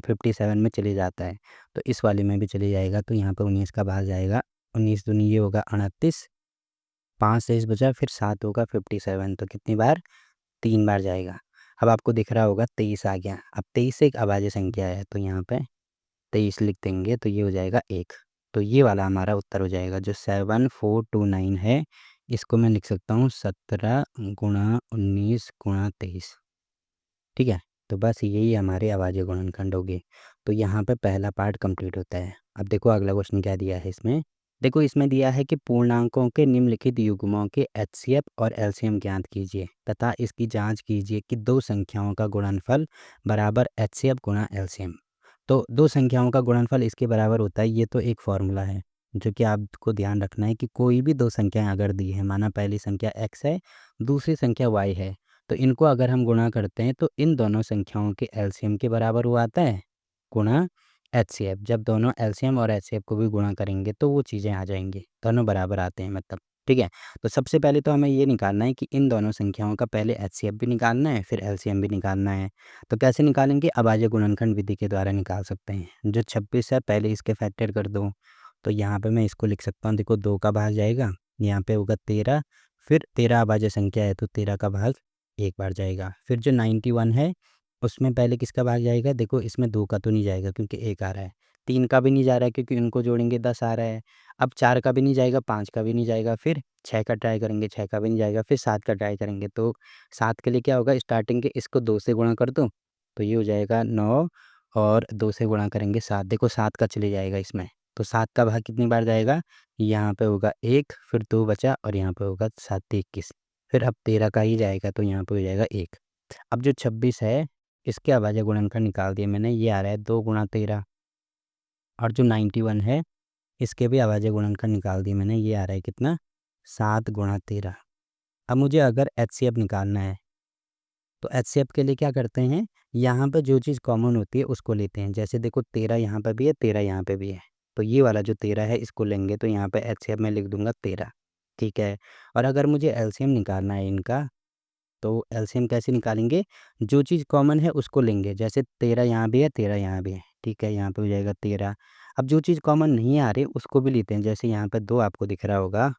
57 में चले जाता है, तो इस वाले में भी चले जाएगा, तो यहाँ पे 19 का भाग जाएगा, 19 दूनी ये होगा 29, 5 शेष बचा, फिर 7 होगा 57, तो कितनी बार, 3 बार जाएगा। अब आपको दिख रहा होगा 23 आ गया, अब 23 एक अभाज्य संख्या है तो यहाँ पे 23 लिख देंगे तो ये हो जाएगा 1, तो ये वाला हमारा उत्तर हो जाएगा जो 7429 है, इसको मैं लिख सकता हूँ 17 × 19 × 23, ठीक है। तो बस यही हमारे अभाज्य गुणनखंड हो गए। तो यहाँ पे पहला पार्ट कंप्लीट होता है। अब देखो अगला क्वेश्चन क्या दिया है इसमें, देखो इसमें दिया है कि पूर्णांकों के निम्नलिखित युग्मों के एचसीएफ और एलसीएम ज्ञात कीजिए तथा इसकी जांच कीजिए कि दो संख्याओं का गुणनफल बराबर एचसीएफ गुणा एलसीएम। तो दो संख्याओं का गुणनफल इसके बराबर होता है, ये तो एक फॉर्मूला है जो कि आपको ध्यान रखना है कि कोई भी दो संख्याएं अगर दी है, माना पहली संख्या x है, दूसरी संख्या y है, तो इनको अगर हम गुणा करते हैं तो इन दोनों संख्याओं के एलसीएम के बराबर वो आता है गुणा एचसीएफ। जब दोनों एलसीएम और एचसीएफ को भी गुणा करेंगे तो वो चीज़ें आ जाएंगी, दोनों बराबर आते हैं मतलब, ठीक है। तो सबसे पहले तो हमें ये निकालना है कि इन दोनों संख्याओं का पहले एचसीएफ भी निकालना है फिर एलसीएम भी निकालना है। तो कैसे निकालेंगे, अभाज्य गुणनखंड विधि के द्वारा निकाल सकते हैं। जो 26 है पहले इसके फैक्टर कर दो, तो यहाँ पे मैं इसको लिख सकता हूँ, देखो 2 का भाग जाएगा, यहाँ पे होगा 13, फिर 13 अभाज्य संख्या है तो 13 का भाग एक बार जाएगा। फिर जो 91 है उसमें पहले किसका भाग जाएगा, देखो इसमें 2 का तो नहीं जाएगा क्योंकि 1 आ रहा है, 3 का भी नहीं जा रहा है क्योंकि इनको जोड़ेंगे 10 आ रहा है, अब 4 का भी नहीं जाएगा, 5 का भी नहीं जाएगा, फिर 6 का ट्राई करेंगे, 6 का भी नहीं जाएगा, फिर 7 का ट्राई करेंगे। तो 7 के लिए क्या होगा, स्टार्टिंग के इसको 2 से गुणा कर दो तो ये हो जाएगा 9 और 2 से गुणा करेंगे 7, देखो 7 का चले जाएगा इसमें, तो 7 का भाग कितनी बार जाएगा, यहाँ पे होगा 1, फिर 2 बचा और यहाँ पे होगा 7 21, फिर अब 13 का ही जाएगा तो यहाँ पे हो जाएगा 1। अब जो 26 है इसके अभाज्य गुणनखंड निकाल दिया मैंने, ये आ रहा है 2 × 13, और जो 91 है इसके भी अभाज्य गुणनखंड निकाल दिए मैंने, ये आ रहा है कितना, 7 × 13। अब मुझे अगर एचसीएफ निकालना है तो एचसीएफ के लिए क्या करते हैं, यहाँ पे जो चीज़ कॉमन होती है उसको लेते हैं, जैसे देखो 13 यहाँ पे भी है, 13 यहाँ पे भी है, तो ये वाला जो 13 है इसको लेंगे तो यहाँ पे एचसीएफ में लिख दूंगा 13, ठीक है। और अगर मुझे एलसीएम निकालना है इनका, तो एलसीएम कैसे निकालेंगे, जो चीज़ कॉमन है उसको लेंगे, जैसे 13 यहाँ भी है, 13 यहाँ भी है, ठीक है, यहाँ पे हो जाएगा 13। अब जो चीज़ कॉमन नहीं आ रही उसको भी लेते हैं, जैसे यहाँ पे 2 आपको दिख रहा होगा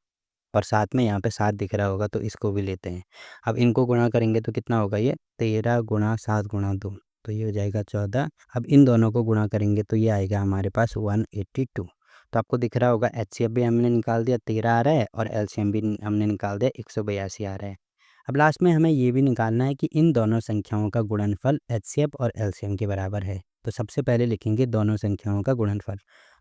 और साथ में यहाँ पे 7 दिख रहा होगा तो इसको भी लेते हैं। अब इनको गुणा करेंगे तो कितना होगा, ये 13 × 7 × 2, तो ये हो जाएगा 14। अब इन दोनों को गुणा करेंगे तो ये आएगा हमारे पास 182। तो आपको दिख रहा होगा एचसीएफ भी हमने निकाल दिया, 13 आ रहा है, और एलसीएम भी हमने निकाल दिया, 182 आ रहा है। अब लास्ट में हमें ये भी निकालना है कि इन दोनों संख्याओं का गुणनफल एचसीएफ और एलसीएम के बराबर है। तो सबसे पहले लिखेंगे दोनों संख्याओं का गुणनफल।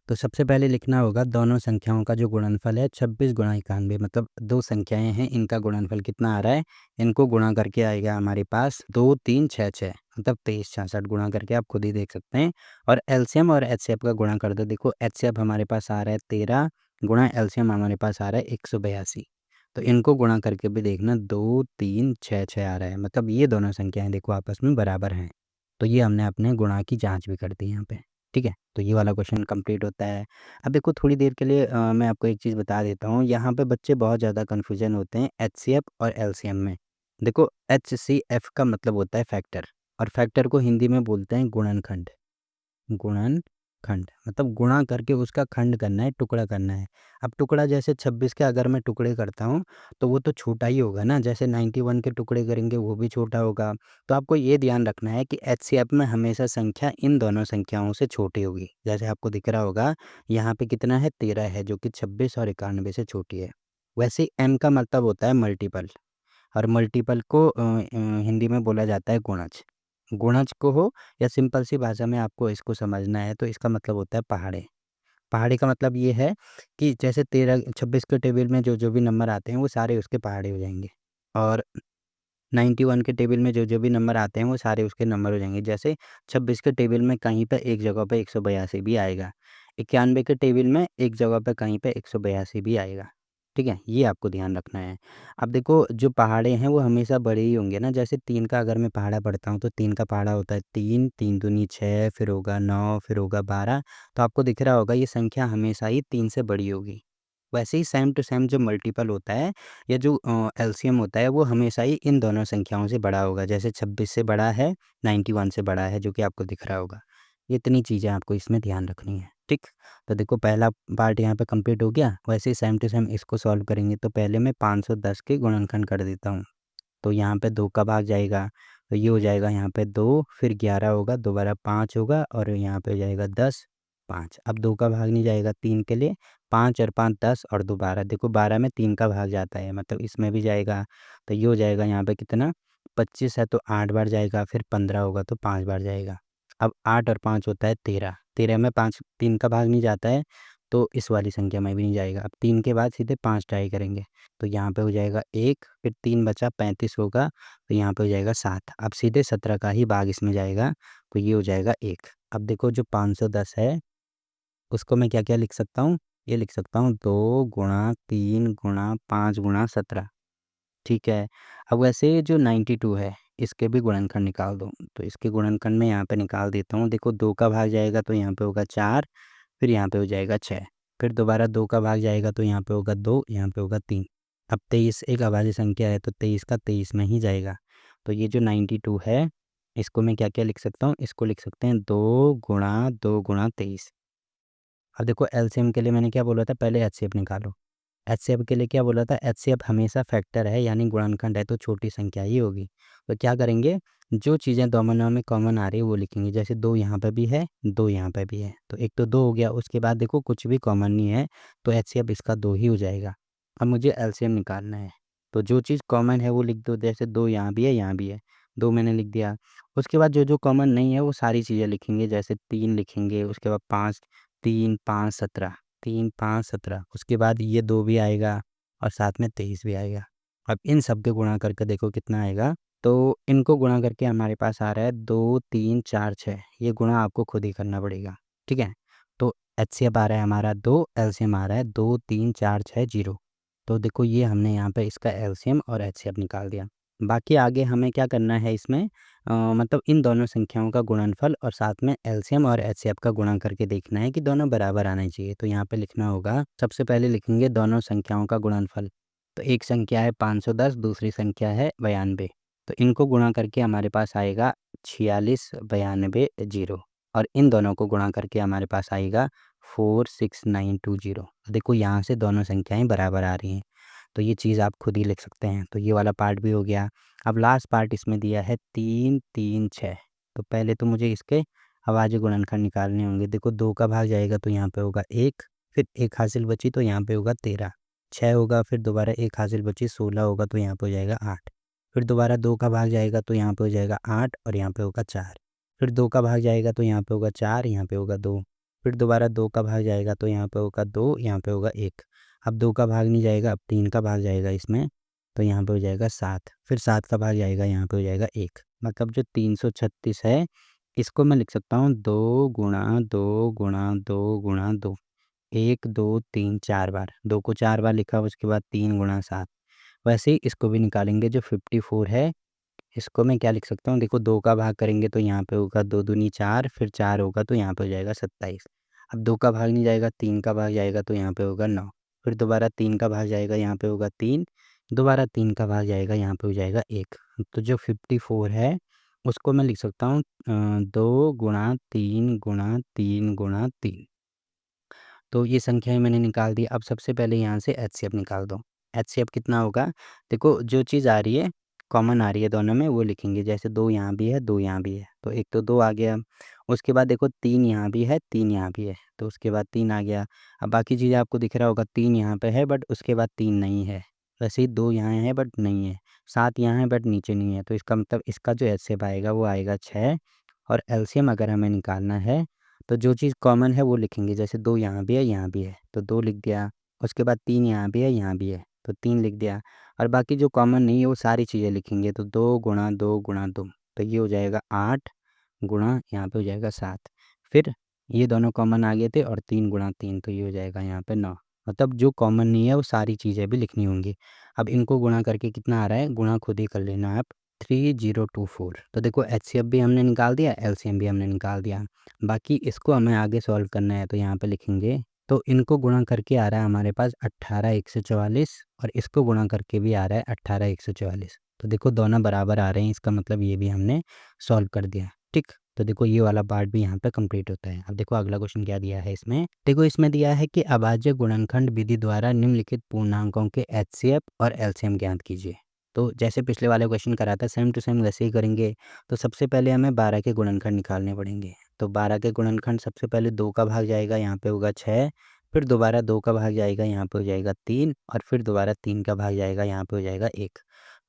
तो सबसे पहले लिखना होगा दोनों संख्याओं का जो गुणनफल है 26 × 91, मतलब दो संख्याएं हैं, इनका गुणनफल कितना आ रहा है, इनको गुणा करके आएगा हमारे पास 2 3 6 6, मतलब 2366 गुणा करके आप खुद ही देख सकते हैं। और एलसीएम और एचसीएफ का गुणा कर दो। देखो एचसीएफ हमारे पास आ रहा है 13 गुणा एलसीएम हमारे पास आ रहा है 182। तो इनको गुणा करके भी देखना 2 3 6 6 आ रहा है, मतलब ये दोनों संख्याएं देखो आपस में बराबर हैं। तो ये हमने अपने गुणा की जांच भी कर दी यहाँ पे। ठीक है, तो ये वाला क्वेश्चन कंप्लीट होता है। अब देखो थोड़ी देर के लिए मैं आपको एक चीज़ बता देता हूँ। यहाँ पे बच्चे बहुत ज़्यादा कन्फ्यूजन होते हैं एचसीएफ और एलसीएम में। देखो एचसीएफ का मतलब होता है फैक्टर, और फैक्टर को हिंदी में बोलते हैं गुणनखंड। गुणनखंड मतलब गुणा करके उसका खंड करना है, टुकड़ा करना है। अब टुकड़ा जैसे 26 के अगर मैं टुकड़े करता हूँ तो वो तो छोटा ही होगा ना, जैसे 91 के टुकड़े करेंगे वो भी छोटा होगा। तो आपको ये ध्यान रखना है कि एचसीएफ में हमेशा संख्या इन दोनों संख्याओं से छोटी होगी। जैसे आपको दिख रहा होगा यहाँ पे कितना है, 13 है, जो कि 26 और 91 से छोटी है। वैसे ही एम का मतलब होता है मल्टीपल, और मल्टीपल को हिंदी में बोला जाता है गुणज। गुणज को हो या सिंपल सी भाषा में आपको इसको समझना है तो इसका मतलब होता है पहाड़े। पहाड़ी का मतलब ये है कि जैसे 13 26 के टेबल में जो भी नंबर आते हैं वो सारे उसके पहाड़े हो जाएंगे, और 91 के टेबल में जो भी नंबर आते हैं वो सारे उसके नंबर हो जाएंगे। जैसे 26 के टेबल में कहीं पे एक जगह पे 182 भी आएगा, 91 के टेबल में एक जगह पे कहीं पे 182 भी आएगा। ठीक है, ये आपको ध्यान रखना है। अब देखो जो पहाड़े हैं वो हमेशा बड़े ही होंगे ना। जैसे 3 का अगर मैं पहाड़ा पढ़ता हूँ तो 3 का पहाड़ा होता है 3, 3 दूनी 6, फिर होगा 9, फिर होगा 12। तो आपको दिख रहा होगा ये संख्या हमेशा ही 3 से बड़ी होगी। वैसे ही सेम टू सेम जो मल्टीपल होता है या जो एलसीएम होता है वो हमेशा ही इन दोनों संख्याओं से बड़ा होगा। जैसे 26 से बड़ा है, 91 से बड़ा है, जो कि आपको दिख रहा होगा। ये इतनी चीज़ें आपको इसमें ध्यान रखनी है। ठीक, तो देखो पहला पार्ट यहाँ पे कंप्लीट हो गया। वैसे ही सेम टू सेम इसको सॉल्व करेंगे। तो पहले मैं 510 के गुणनखंड कर देता हूँ। तो यहाँ पे 2 का भाग जाएगा, तो ये हो जाएगा यहाँ पे 2, फिर 11 होगा, दोबारा 5 होगा, और यहाँ पे हो जाएगा 10, 5। अब 2 का भाग नहीं जाएगा 3 के लिए, 5 और 5 10, और दोबारा देखो 12 में 3 का भाग जाता है, मतलब इसमें भी जाएगा। तो ये हो जाएगा यहाँ पे कितना, 25 है तो 8 बार जाएगा, फिर 15 होगा तो 5 बार जाएगा। अब 8 और 5 होता है 13, 13 में 5 3 का भाग नहीं जाता है, तो इस वाली संख्या में भी नहीं जाएगा। अब 3 के बाद सीधे 5 ट्राई करेंगे। तो यहाँ पे हो जाएगा 1, फिर 3 बचा 35 होगा, तो यहाँ पे हो जाएगा 7। अब सीधे 17 का ही भाग इसमें जाएगा, तो ये हो जाएगा 1। अब देखो जो 510 है उसको मैं क्या-क्या लिख सकता हूँ? ये लिख सकता हूँ 2 गुणा 3 गुणा 5 गुणा 17। ठीक है। अब वैसे जो 92 है इसके भी गुणनखंड निकाल दो। तो इसके गुणनखंड मैं यहाँ पे निकाल देता हूँ। देखो 2 का भाग जाएगा तो यहाँ पे होगा 4, फिर यहाँ पे हो जाएगा 6, फिर दोबारा 2 का भाग जाएगा तो यहाँ पे होगा 2, यहाँ पे होगा 3। अब 23 एक अभाज्य संख्या है तो 23 का 23 में ही जाएगा। तो ये जो 92 है इसको मैं क्या-क्या लिख सकता हूँ? इसको लिख सकते हैं 2 गुणा 23। अब देखो एलसीएम के लिए मैंने क्या बोला था, पहले एचसीएफ निकालो। एचसीएफ के लिए क्या बोला था, एचसीएफ हमेशा फैक्टर है यानी गुणनखंड है तो छोटी संख्या ही होगी। तो क्या करेंगे, जो चीज़ें दोनों में कॉमन आ रही है वो लिखेंगे। जैसे 2 यहाँ पे भी है, 2 यहाँ पे भी है, तो एक तो 2 हो गया। उसके बाद देखो कुछ भी कॉमन नहीं है तो एचसीएफ इसका 2 ही हो जाएगा। अब मुझे एलसीएम निकालना है, तो जो चीज़ कॉमन है वो लिख दो। जैसे 2 यहाँ भी है, यहाँ भी है, 2 मैंने लिख दिया। उसके बाद जो कॉमन नहीं है वो सारी चीज़ें लिखेंगे। जैसे 3 लिखेंगे, उसके बाद 5, 3 5 17, 3 5 17, उसके बाद ये 2 भी आएगा और साथ में 23 भी आएगा। अब इन सब के गुणा करके देखो कितना आएगा। तो इनको गुणा करके हमारे पास आ रहा है 2 3 4 6। ये गुणा आपको खुद ही करना पड़ेगा। ठीक है, तो एचसीएफ आ रहा है हमारा 2, एलसीएम आ रहा है 2 3 4 6 0। तो देखो ये हमने यहाँ पे इसका एलसीएम और एचसीएफ निकाल दिया। बाकी आगे हमें क्या करना है इसमें, मतलब इन दोनों संख्याओं का गुणनफल और साथ में एलसीएम और एचसीएफ का गुणा करके देखना है कि दोनों बराबर आने चाहिए। तो यहाँ पे लिखना होगा, सबसे पहले लिखेंगे दोनों संख्याओं का गुणनफल। तो एक संख्या है 510, दूसरी संख्या है 92। तो इनको गुणा करके हमारे पास आएगा 46 92 0, और इन दोनों को गुणा करके हमारे पास आएगा 46920। देखो यहाँ से दोनों संख्याएं बराबर आ रही हैं, तो ये चीज़ आप खुद ही लिख सकते हैं। तो ये वाला पार्ट भी हो गया। अब लास्ट पार्ट इसमें दिया है 3 3 6। तो पहले तो मुझे इसके अभाज्य गुणनखंड निकालने होंगे। देखो 2 का भाग जाएगा तो यहाँ पे होगा 1, फिर 1 हासिल बची तो यहाँ पे होगा 13, 6 होगा, फिर दोबारा 1 हासिल बची 16 होगा तो यहाँ पे हो जाएगा 8, फिर दोबारा 2 का भाग जाएगा तो यहाँ पे हो जाएगा 8 और यहाँ पे होगा 4, फिर 2 का भाग जाएगा तो यहाँ पे होगा 4, यहाँ पे होगा 2, फिर दोबारा 2 का भाग जाएगा तो यहाँ पे होगा 2, यहाँ पे होगा 1। अब 2 का भाग नहीं जाएगा, अब 3 का भाग जाएगा इसमें, तो यहाँ पे हो जाएगा 7, फिर 7 का भाग जाएगा यहाँ पे हो जाएगा 1। मतलब जो 336 है इसको मैं लिख सकता हूँ 2 गुणा 2 गुणा 2 गुणा 2, 1 2 3 4 बार, 2 को 4 बार लिखा, उसके बाद 3 गुणा 7। वैसे ही इसको भी निकालेंगे, जो 54 है इसको मैं क्या लिख सकता हूँ, देखो 2 का भाग करेंगे तो यहाँ पे होगा 2 दूनी 4, फिर 4 होगा तो यहाँ पे हो जाएगा 27। अब 2 का भाग नहीं जाएगा, 3 का भाग जाएगा तो यहाँ पे होगा 9, फिर दोबारा 3 का भाग जाएगा यहाँ पे होगा 3, दोबारा 3 का भाग जाएगा यहाँ पे हो जाएगा 1। तो जो 54 है उसको मैं लिख सकता हूँ 2 गुणा 3 गुणा 3 गुणा 3। तो ये संख्याएँ मैंने निकाल दी। अब सबसे पहले यहाँ से एचसीएफ निकाल दो। एचसीएफ कितना होगा? देखो जो चीज़ आ रही है, कॉमन आ रही है दोनों में, वो लिखेंगे। जैसे 2 यहाँ भी है, 2 यहाँ भी है, तो एक तो 2 आ गया। उसके बाद देखो 3 यहाँ भी है, 3 यहाँ भी है, तो उसके बाद 3 आ गया। अब बाकी चीज़ें आपको दिख रहा होगा, 3 यहाँ पे है बट उसके बाद 3 नहीं है। वैसे ही 2 यहाँ है बट नहीं है, 7 यहाँ है बट नीचे नहीं है। तो इसका मतलब इसका जो एचसीएफ आएगा वो आएगा 6। और एलसीएम अगर हमें निकालना है तो जो चीज़ कॉमन है वो लिखेंगे। जैसे 2 यहाँ भी है, यहाँ भी है, तो 2 लिख दिया। उसके बाद 3 यहाँ भी है, यहाँ भी है, तो 3 लिख दिया। और बाकी जो कॉमन नहीं है वो सारी चीज़ें लिखेंगे। तो 2 गुणा 2 गुणा 2, तो ये हो जाएगा 8 गुणा यहाँ पे हो जाएगा 7। फिर ये दोनों कॉमन आ गए थे, और 3 गुणा 3, तो ये हो जाएगा यहाँ पे 9। मतलब जो कॉमन नहीं है वो सारी चीज़ें भी लिखनी होंगी। अब इनको गुणा करके कितना आ रहा है, गुणा खुद ही कर लेना आप, 3024। तो देखो एचसीएफ भी हमने निकाल दिया, एलसीएम भी हमने निकाल दिया। बाकी इसको हमें आगे सॉल्व करना है, तो यहाँ पे लिखेंगे। तो इनको गुणा करके आ रहा है हमारे पास 18 144, और इसको गुणा करके भी आ रहा है 18 144। तो देखो दोनों बराबर आ रहे हैं, इसका मतलब ये भी हमने सॉल्व कर दिया। ठीक, तो देखो ये वाला पार्ट भी यहाँ पे कंप्लीट होता है। अब देखो अगला क्वेश्चन क्या दिया है इसमें। देखो इसमें दिया है कि अभाज्य गुणनखंड विधि द्वारा निम्नलिखित पूर्णांकों के एचसीएफ और एलसीएम ज्ञात कीजिए। तो जैसे पिछले वाले क्वेश्चन करा था, सेम टू सेम वैसे ही करेंगे। तो सबसे पहले हमें 12 के गुणनखंड निकालने पड़ेंगे। तो 12 के गुणनखंड सबसे पहले 2 का भाग जाएगा, यहाँ पे होगा 6, फिर दोबारा 2 का भाग जाएगा, यहाँ पे हो जाएगा 3, और फिर दोबारा 3 का भाग जाएगा, यहाँ पे हो जाएगा 1।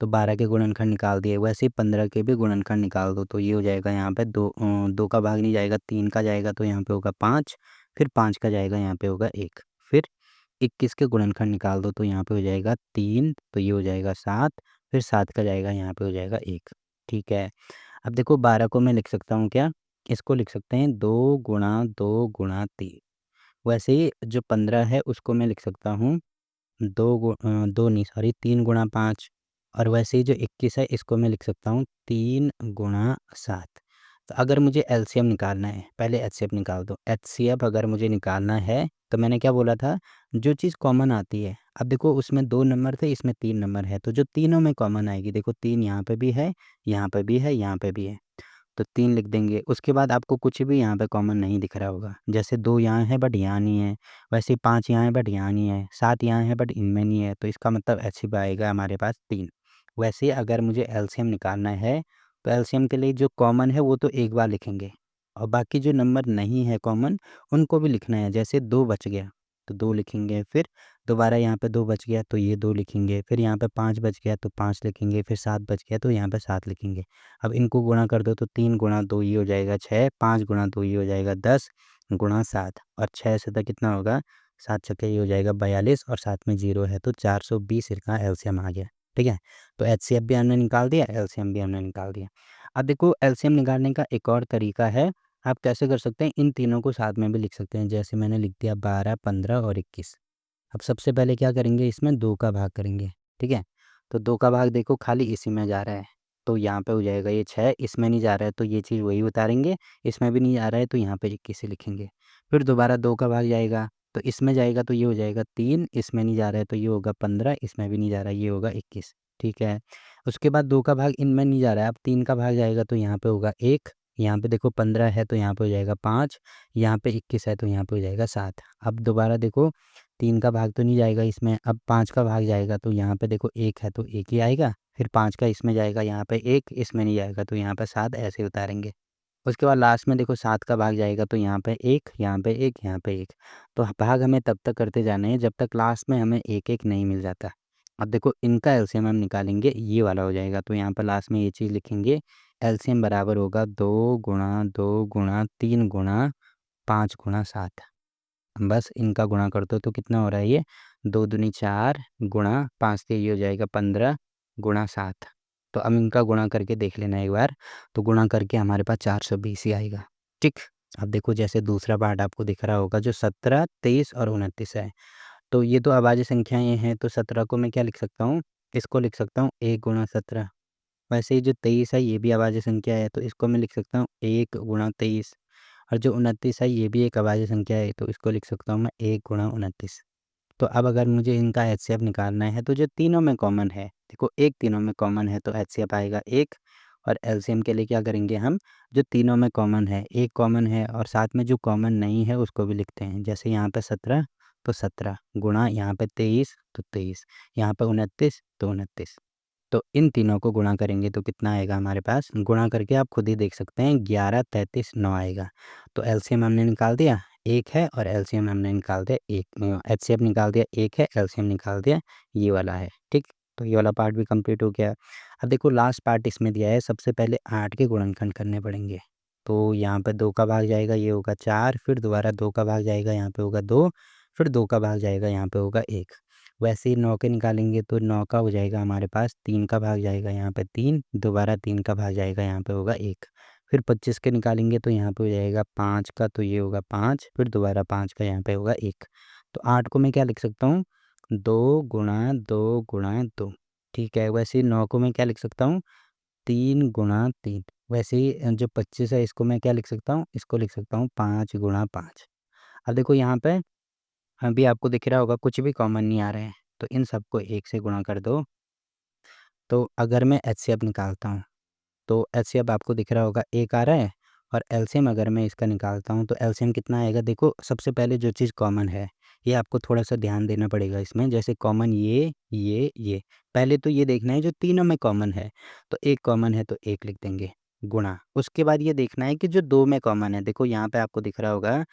तो 12 के गुणनखंड निकाल दिए। वैसे ही 15 के भी गुणनखंड निकाल दो। तो ये हो जाएगा यहाँ पे 2 का भाग नहीं जाएगा, 3 का जाएगा, तो यहाँ पे होगा 5, फिर 5 का जाएगा, यहाँ पे होगा 1। फिर 21 के गुणनखंड निकाल दो, तो यहाँ पे हो जाएगा 3, तो ये हो जाएगा 7, फिर 7 का जाएगा, यहाँ पे हो जाएगा 1। ठीक है। अब देखो 12 को मैं लिख सकता हूँ क्या, इसको लिख सकते हैं 2 गुणा 2 गुणा 3। वैसे ही जो 15 है उसको मैं लिख सकता हूँ 2 नहीं सॉरी 3 गुणा 5। और वैसे ही जो 21 है इसको मैं लिख सकता हूँ 3 गुणा 7। तो अगर मुझे एलसीएम निकालना है, पहले एचसीएफ निकाल दो। एचसीएफ अगर मुझे निकालना है तो मैंने क्या बोला था, जो चीज़ कॉमन आती है। अब देखो उसमें 2 नंबर थे, इसमें 3 नंबर है, तो जो तीनों में कॉमन आएगी, देखो 3 यहाँ पे भी है, यहाँ पे भी है, यहाँ पे भी है, तो 3 लिख देंगे। उसके बाद आपको कुछ भी यहाँ पे कॉमन नहीं दिख रहा होगा। जैसे 2 यहाँ है बट यहाँ नहीं है, वैसे ही 5 यहाँ है बट यहाँ नहीं है, 7 यहाँ है बट इनमें नहीं है, तो इसका मतलब एचसीएफ आएगा हमारे पास 3। वैसे ही अगर मुझे एलसीएम निकालना है तो एलसीएम के लिए जो कॉमन है वो तो एक बार लिखेंगे, और बाकी जो नंबर नहीं है कॉमन उनको भी लिखना है। जैसे 2 बच गया तो 2 लिखेंगे, फिर दोबारा यहाँ पे 2 बच गया तो ये 2 लिखेंगे, फिर यहाँ पे 5 बच गया तो 5 लिखेंगे, फिर 7 बच गया तो यहाँ पे 7 लिखेंगे। अब इनको गुणा कर दो, तो 3 गुणा 2 ये हो जाएगा 6, 5 गुणा 2 ये हो जाएगा 10 गुणा 7, और 6 से तक कितना होगा, 7 छक्के ये हो जाएगा 42, और साथ में 0 है तो 420 इसका एलसीएम आ गया। ठीक है, तो एचसीएफ भी हमने निकाल दिया, एलसीएम भी हमने निकाल दिया। अब देखो एलसीएम निकालने का एक और तरीका है, आप कैसे कर सकते हैं, इन तीनों को साथ में भी लिख सकते हैं। जैसे मैंने लिख दिया 12, 15 और 21। अब सबसे पहले क्या करेंगे, इसमें 2 का भाग करेंगे। ठीक है, तो 2 का भाग देखो खाली इसी में जा रहा है, तो यहाँ पे हो जाएगा ये 6, इसमें नहीं जा रहा है तो ये चीज़ वही उतारेंगे, इसमें भी नहीं जा रहा है तो यहाँ पे 21 ही लिखेंगे। फिर दोबारा 2 का भाग जाएगा, तो इसमें जाएगा तो ये हो जाएगा 3, इसमें नहीं जा रहा है तो ये होगा 15, इसमें भी नहीं जा रहा है, ये होगा 21। ठीक है, उसके बाद 2 का भाग इनमें नहीं जा रहा है, अब 3 का भाग जाएगा तो यहाँ पे होगा 1, यहाँ पे देखो 15 है तो यहाँ पे हो जाएगा 5, यहाँ पे 21 है तो यहाँ पे हो जाएगा 7। अब दोबारा देखो 3 का भाग तो नहीं जाएगा इसमें, अब 5 का भाग जाएगा तो यहाँ पे देखो 1 है तो 1 ही आएगा, फिर 5 का इसमें जाएगा, यहाँ पे 1, इसमें नहीं जाएगा तो यहाँ पे 7, ऐसे उतारेंगे। उसके बाद लास्ट में देखो 7 का भाग जाएगा तो यहाँ पे 1, यहाँ पे 1, यहाँ पे 1। तो भाग हमें तब तक करते जाने हैं जब तक लास्ट में हमें 1-1 नहीं मिल जाता। अब देखो इनका एलसीएम हम निकालेंगे, ये वाला हो जाएगा, तो यहाँ पर लास्ट में ये चीज़ लिखेंगे, एलसीएम बराबर होगा 2 गुणा 2 गुणा 3 गुणा 5 गुणा 7। बस इनका गुणा कर दो तो कितना हो रहा है ये 2 दूनी 4 गुणा 5 से ये हो जाएगा 15 गुणा 7। तो अब इनका गुणा करके देख लेना एक बार, तो गुणा करके हमारे पास 420 ही आएगा। ठीक। अब देखो जैसे दूसरा पार्ट आपको दिख रहा होगा जो 17, 23 और 29 है। तो ये तो अभाज्य संख्याएँ हैं, तो 17 को मैं क्या लिख सकता हूँ, इसको लिख सकता हूँ 1 गुणा 17। वैसे ही जो 23 है ये भी अभाज्य संख्या है, तो इसको मैं लिख सकता हूँ 1 गुणा 23। और जो 29 है ये भी एक अभाज्य संख्या है, तो इसको लिख सकता हूँ मैं 1 गुणा 29। तो अब अगर मुझे इनका एचसीएफ निकालना है तो जो तीनों में कॉमन है, देखो एक तीनों में कॉमन है तो एचसीएफ आएगा 1। और एलसीएम के लिए क्या करेंगे हम, जो तीनों में कॉमन है, एक कॉमन है और साथ में जो कॉमन नहीं है उसको भी लिखते हैं। जैसे यहाँ पे 17 तो 17 गुणा यहाँ पे 23 तो 23, यहाँ पे 29 तो 29। तो इन तीनों को गुणा करेंगे तो कितना आएगा हमारे पास, गुणा करके आप खुद ही देख सकते हैं 11, 33, 9 आएगा। तो एलसीएम हमने निकाल दिया 1 है और एलसीएम हमने निकाल दिया 1, एचसीएफ निकाल दिया 1 है, एलसीएम निकाल दिया ये वाला है। ठीक। तो ये वाला पार्ट भी कंप्लीट हो गया। अब देखो लास्ट पार्ट इसमें दिया है, सबसे पहले 8 के गुणनखंड करने पड़ेंगे। तो यहाँ पे 2 का भाग जाएगा, ये होगा 4, फिर दोबारा 2 का भाग जाएगा, यहाँ पे होगा 2, फिर 2 का भाग जाएगा, यहाँ पे होगा 1। वैसे ही 9 के निकालेंगे तो 9 का हो जाएगा हमारे पास, 3 का भाग जाएगा यहाँ पे 3, दोबारा 3 का भाग जाएगा, यहाँ पे होगा 1। फिर 25 के निकालेंगे तो यहाँ पे हो जाएगा 5 का, तो ये होगा 5, फिर दोबारा 5 का, यहाँ पे होगा 1। तो 8 को मैं क्या लिख सकता हूँ, 2 गुणा 2 गुणा 2। ठीक है। वैसे ही 9 को मैं क्या लिख सकता हूँ, 3 गुणा 3। वैसे ही जो 25 है इसको मैं क्या लिख सकता हूँ, इसको लिख सकता हूँ 5 गुणा 5। अब देखो यहाँ पे अभी आपको दिख रहा होगा कुछ भी कॉमन नहीं आ रहे हैं, तो इन सबको 1 से गुणा कर दो। तो अगर मैं एचसीएफ निकालता हूँ तो एचसीएफ आपको दिख रहा होगा 1 आ रहा है। और एलसीएम अगर मैं इसका निकालता हूँ तो एलसीएम कितना आएगा, देखो सबसे पहले जो चीज़ कॉमन है ये आपको थोड़ा सा ध्यान देना पड़ेगा इसमें। जैसे कॉमन ये पहले तो ये देखना है जो तीनों में कॉमन है, तो एक कॉमन है तो 1 लिख देंगे गुणा। उसके बाद ये देखना है कि जो 2 में कॉमन है, देखो यहाँ पे आपको दिख रहा होगा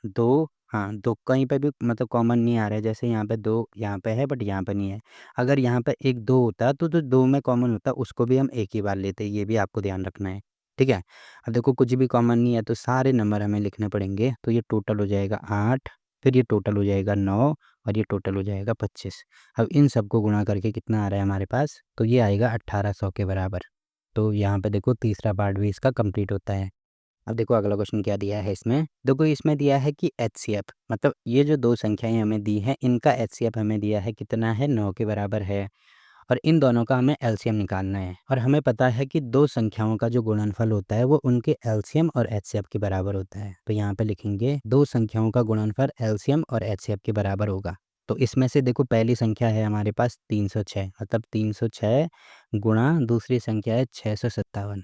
2, हाँ 2 कहीं पे भी मतलब कॉमन नहीं आ रहा है। जैसे यहाँ पे 2 यहाँ पे है बट यहाँ पे नहीं है। अगर यहाँ पे 1 2 होता तो जो 2 में कॉमन होता उसको भी हम एक ही बार लेते, ये भी आपको ध्यान रखना है। ठीक है। अब देखो कुछ भी कॉमन नहीं है तो सारे नंबर हमें लिखने पड़ेंगे, तो ये टोटल हो जाएगा 8, फिर ये टोटल हो जाएगा 9 और ये टोटल हो जाएगा 25। अब इन सबको गुणा करके कितना आ रहा है हमारे पास, तो ये आएगा 1800 के बराबर। तो यहाँ पे देखो तीसरा पार्ट भी इसका कंप्लीट होता है। अब देखो अगला क्वेश्चन क्या दिया है इसमें, देखो इसमें दिया है कि एचसीएफ मतलब ये जो दो संख्याएं हमें दी हैं इनका एचसीएफ हमें दिया है कितना है, 9 के बराबर है। और इन दोनों का हमें एलसीएम निकालना है और हमें पता है कि दो संख्याओं का जो गुणनफल होता है वो उनके एलसीएम और एचसीएफ के बराबर होता है। तो यहाँ पे लिखेंगे दो संख्याओं का गुणनफल एलसीएम और एचसीएफ के बराबर होगा। तो इसमें से देखो पहली संख्या है हमारे पास 306, मतलब 306 गुणा दूसरी संख्या है 657।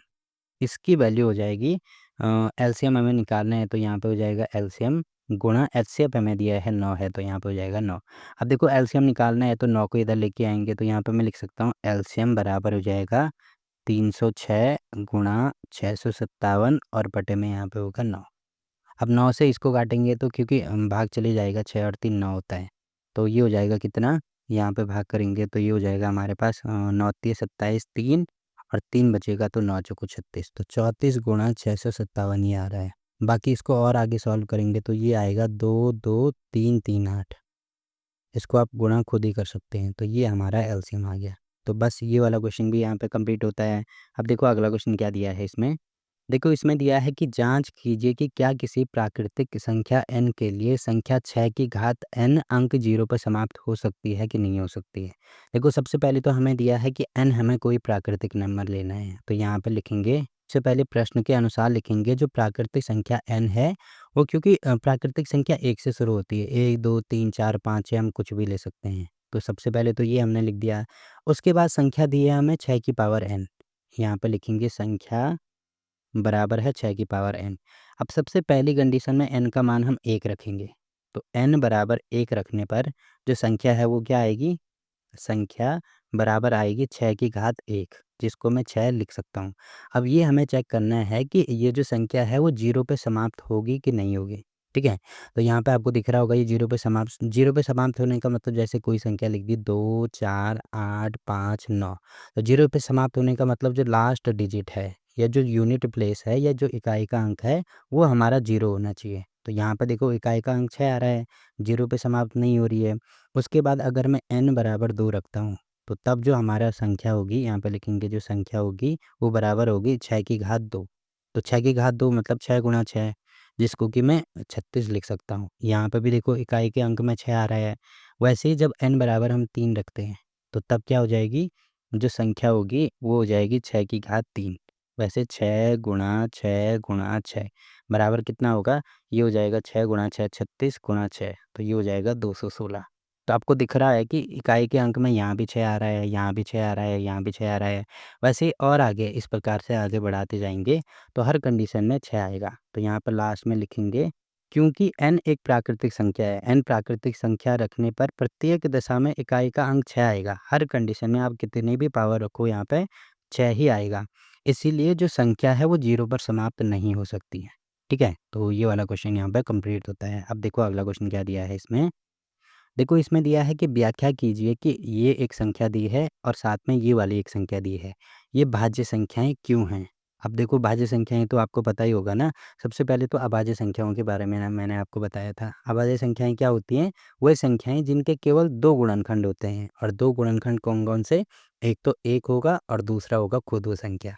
इसकी वैल्यू हो जाएगी एलसीएम हमें निकालना है तो यहाँ पे हो जाएगा एलसीएम गुणा एचसीएफ हमें दिया है 9 है तो यहाँ पे हो जाएगा 9। अब देखो एलसीएम निकालना है तो 9 को इधर लेके आएंगे तो यहाँ पे मैं लिख सकता हूँ एलसीएम बराबर हो जाएगा 306 गुणा 657 और बटे में यहाँ पे होगा 9। अब 9 से इसको काटेंगे तो क्योंकि भाग चले जाएगा, 6 और 3 9 होता है, तो ये हो जाएगा कितना, यहाँ पे भाग करेंगे तो ये हो जाएगा हमारे पास 9 3 27 3 और 3 बचेगा तो 9 चौको 36, तो 34 गुणा 657 ये आ रहा है। बाकी इसको और आगे सॉल्व करेंगे तो ये आएगा 2 2 3 3 8। इसको आप गुणा खुद ही कर सकते हैं, तो ये हमारा एलसीएम आ गया। तो बस ये वाला क्वेश्चन भी यहाँ पे कंप्लीट होता है। अब देखो अगला क्वेश्चन क्या दिया है इसमें, देखो इसमें दिया है कि जांच कीजिए कि क्या किसी प्राकृतिक संख्या n के लिए संख्या 6 की घात n अंक 0 पर समाप्त हो सकती है कि नहीं हो सकती है। देखो सबसे पहले तो हमें दिया है कि n हमें कोई प्राकृतिक नंबर लेना है, तो यहाँ पे लिखेंगे सबसे पहले प्रश्न के अनुसार लिखेंगे जो प्राकृतिक संख्या n है वो, क्योंकि प्राकृतिक संख्या 1 से शुरू होती है, 1 2 3 4 5 6 हम कुछ भी ले सकते हैं। तो सबसे पहले तो ये हमने लिख दिया। उसके बाद संख्या दी है हमें 6 की पावर n, यहाँ पे लिखेंगे संख्या बराबर है 6 की पावर n। अब सबसे पहली कंडीशन में n का मान हम 1 रखेंगे, तो n बराबर 1 रखने पर जो संख्या है वो क्या आएगी, संख्या बराबर आएगी 6 की घात 1, जिसको मैं 6 लिख सकता हूँ। अब ये हमें चेक करना है कि ये जो संख्या है वो 0 पे समाप्त होगी कि नहीं होगी। ठीक है। तो यहाँ पे आपको दिख रहा होगा ये 0 पे समाप्त होने का मतलब जैसे कोई संख्या लिख दी 2 4 8 5 9, तो 0 पे समाप्त होने का मतलब जो लास्ट डिजिट है या जो यूनिट प्लेस है या जो इकाई का अंक है वो हमारा 0 होना चाहिए। तो यहाँ पे देखो इकाई का अंक 6 आ रहा है, 0 पे समाप्त नहीं हो रही है। उसके बाद अगर मैं n बराबर 2 रखता हूँ, तो तब जो हमारा संख्या होगी, यहाँ पे लिखेंगे जो संख्या होगी वो बराबर होगी 6 की घात 2। तो 6 की घात 2 मतलब 6 गुणा 6, जिसको कि मैं 36 लिख सकता हूँ। यहाँ पे भी देखो इकाई के अंक में 6 आ रहा है। वैसे ही जब n बराबर हम 3 रखते हैं, तो तब क्या हो जाएगी, जो संख्या होगी वो हो जाएगी 6 की घात 3। वैसे 6 गुणा 6 गुणा 6 बराबर कितना होगा, ये हो जाएगा 6 गुणा 6 36 गुणा 6, तो ये हो जाएगा 216। तो आपको दिख रहा है कि इकाई के अंक में यहाँ भी 6 आ रहा है, यहाँ भी 6 आ रहा है, यहाँ भी 6 आ रहा है। वैसे ही और आगे इस प्रकार से आगे बढ़ाते जाएंगे तो हर कंडीशन में 6 आएगा। तो यहाँ पर लास्ट में लिखेंगे क्योंकि n एक प्राकृतिक संख्या है, n प्राकृतिक संख्या रखने पर प्रत्येक दशा में इकाई का अंक 6 आएगा। हर कंडीशन में आप कितनी भी पावर रखो यहाँ पे 6 ही आएगा। इसीलिए जो संख्या है वो 0 पर समाप्त नहीं हो सकती है। ठीक है? तो ये वाला क्वेश्चन यहाँ पे कंप्लीट होता है। अब देखो अगला क्वेश्चन क्या दिया है इसमें। देखो इसमें दिया है कि व्याख्या कीजिए कि ये एक संख्या दी है और साथ में ये वाली एक संख्या दी है। ये भाज्य संख्याएँ क्यों हैं? अब देखो भाज्य संख्याएँ तो आपको पता ही होगा ना। सबसे पहले तो अभाज्य संख्याओं के बारे में ना मैंने आपको बताया था। अभाज्य संख्याएँ क्या होती हैं? वही संख्याएँ जिनके केवल 2 गुणनखंड होते हैं और 2 गुणनखंड कौन-कौन से? एक तो 1 होगा और दूसरा होगा खुद वो संख्या।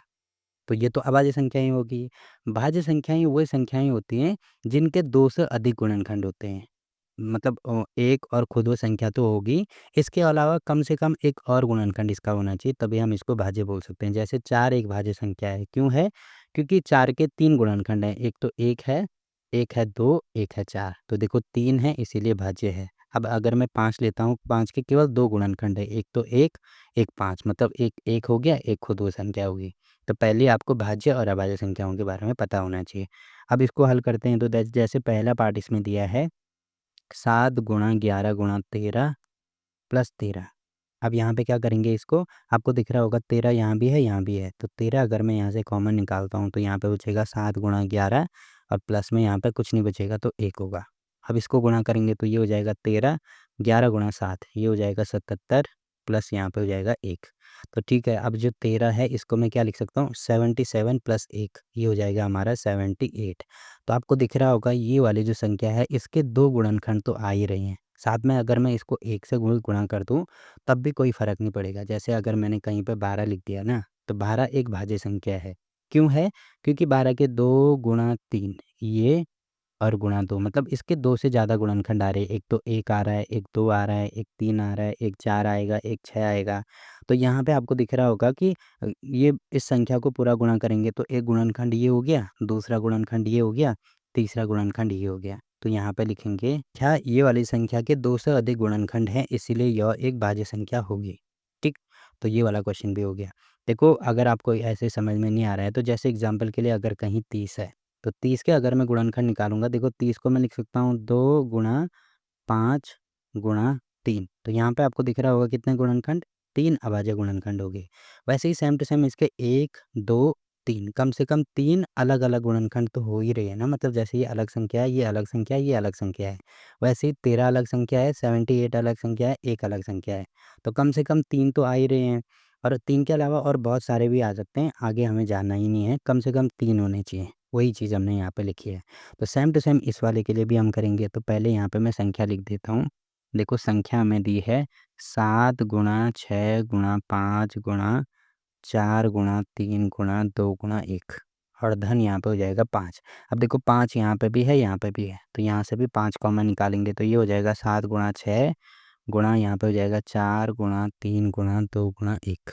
तो ये तो अभाज्य संख्याएँ होगी। भाज्य संख्याएँ वही संख्याएँ होती हैं जिनके 2 से अधिक गुणनखंड होते हैं। मतलब एक और खुद वो संख्या तो होगी, इसके अलावा कम से कम एक और गुणनखंड इसका होना चाहिए, तभी हम इसको भाज्य बोल सकते हैं। जैसे 4 एक भाज्य संख्या है, क्यों है? क्योंकि 4 के 3 गुणनखंड हैं, एक तो 1 है 2, 1 है 4। तो देखो 3 है इसीलिए भाज्य है। अब अगर मैं 5 लेता हूँ, 5 के केवल 2 गुणनखंड है, एक तो 1, एक 5 मतलब एक 1 हो गया, एक खुद वो संख्या होगी। तो पहले आपको भाज्य और अभाज्य संख्याओं के बारे में पता होना चाहिए। अब इसको हल करते हैं तो जैसे पहला पार्ट इसमें दिया है 7 गुणा 11 गुणा 13 प्लस 13। अब यहाँ पे क्या करेंगे इसको, आपको दिख रहा होगा 13 यहाँ भी है, यहाँ भी है। तो 13 अगर मैं यहाँ से कॉमन निकालता हूँ तो यहाँ पे बचेगा 7 गुणा 11 और प्लस में यहाँ पे कुछ नहीं बचेगा तो 1 होगा। अब इसको गुणा करेंगे तो ये हो जाएगा 13, 11 गुणा 7 ये हो जाएगा 77 प्लस यहाँ पे हो जाएगा 1। तो ठीक है, अब जो 13 है इसको मैं क्या लिख सकता हूँ 77 प्लस 1 ये हो जाएगा हमारा 78। तो आपको दिख रहा होगा ये वाली जो संख्या है इसके 2 गुणनखंड तो आ ही रहे हैं। साथ में अगर मैं इसको 1 से गुणा कर दूँ तब भी कोई फ़र्क नहीं पड़ेगा। जैसे अगर मैंने कहीं पे 12 लिख दिया ना, तो 12 एक भाज्य संख्या है। क्यों है? क्योंकि 12 के 2 गुणा 3 ये और गुणा 2 मतलब इसके 2 से ज़्यादा गुणनखंड आ रहे हैं। एक तो 1 आ रहा है, एक 2 आ रहा है, एक 3 आ रहा है, एक 4 आएगा, एक 6 आएगा। तो यहाँ पे आपको दिख रहा होगा कि ये इस संख्या को पूरा गुणा करेंगे तो एक गुणनखंड ये हो गया, दूसरा गुणनखंड ये हो गया, तीसरा गुणनखंड ये हो गया। तो यहाँ पे लिखेंगे क्या ये वाली संख्या के 2 से अधिक गुणनखंड हैं इसीलिए यह एक भाज्य संख्या होगी। ठीक? तो ये वाला क्वेश्चन भी हो गया। देखो अगर आपको ऐसे समझ में नहीं आ रहा है तो जैसे एग्ज़ाम्पल के लिए अगर कहीं 30 है, तो 30 के अगर मैं गुणनखंड निकालूँगा, देखो 30 को मैं लिख सकता हूँ 2 गुणा 5 गुणा 3। तो यहाँ पे आपको दिख रहा होगा कितने गुणनखंड? 3 अभाज्य गुणनखंड हो गए। वैसे ही सेम टू सेम इसके 1, 2, 3 कम से कम 3 अलग-अलग गुणनखंड तो हो ही रहे हैं ना, मतलब जैसे ये अलग संख्या है, ये अलग संख्या है, ये अलग संख्या है। वैसे ही 13 अलग संख्या है, 78 अलग संख्या है, 1 अलग संख्या है। तो कम से कम 3 तो आ ही रहे हैं और 3 के अलावा और बहुत सारे भी आ सकते हैं, आगे हमें जानना ही नहीं है, कम से कम 3 होने चाहिए। वही चीज़ हमने यहाँ पे लिखी है। तो सेम टू सेम इस वाले के लिए भी हम करेंगे, तो पहले यहाँ पे मैं संख्या लिख देता हूँ। देखो संख्या हमें दी है 7 गुणा 6 गुणा 5 गुणा 4 गुणा 3 गुणा 2 गुणा 1 और धन यहाँ पे हो जाएगा 5। अब देखो 5 यहाँ पे भी है, यहाँ पे भी है, तो यहाँ से भी 5 कॉमन निकालेंगे तो ये हो जाएगा 7 गुणा 6 गुणा यहाँ पे हो जाएगा 4 गुणा 3 गुणा 2 गुणा 1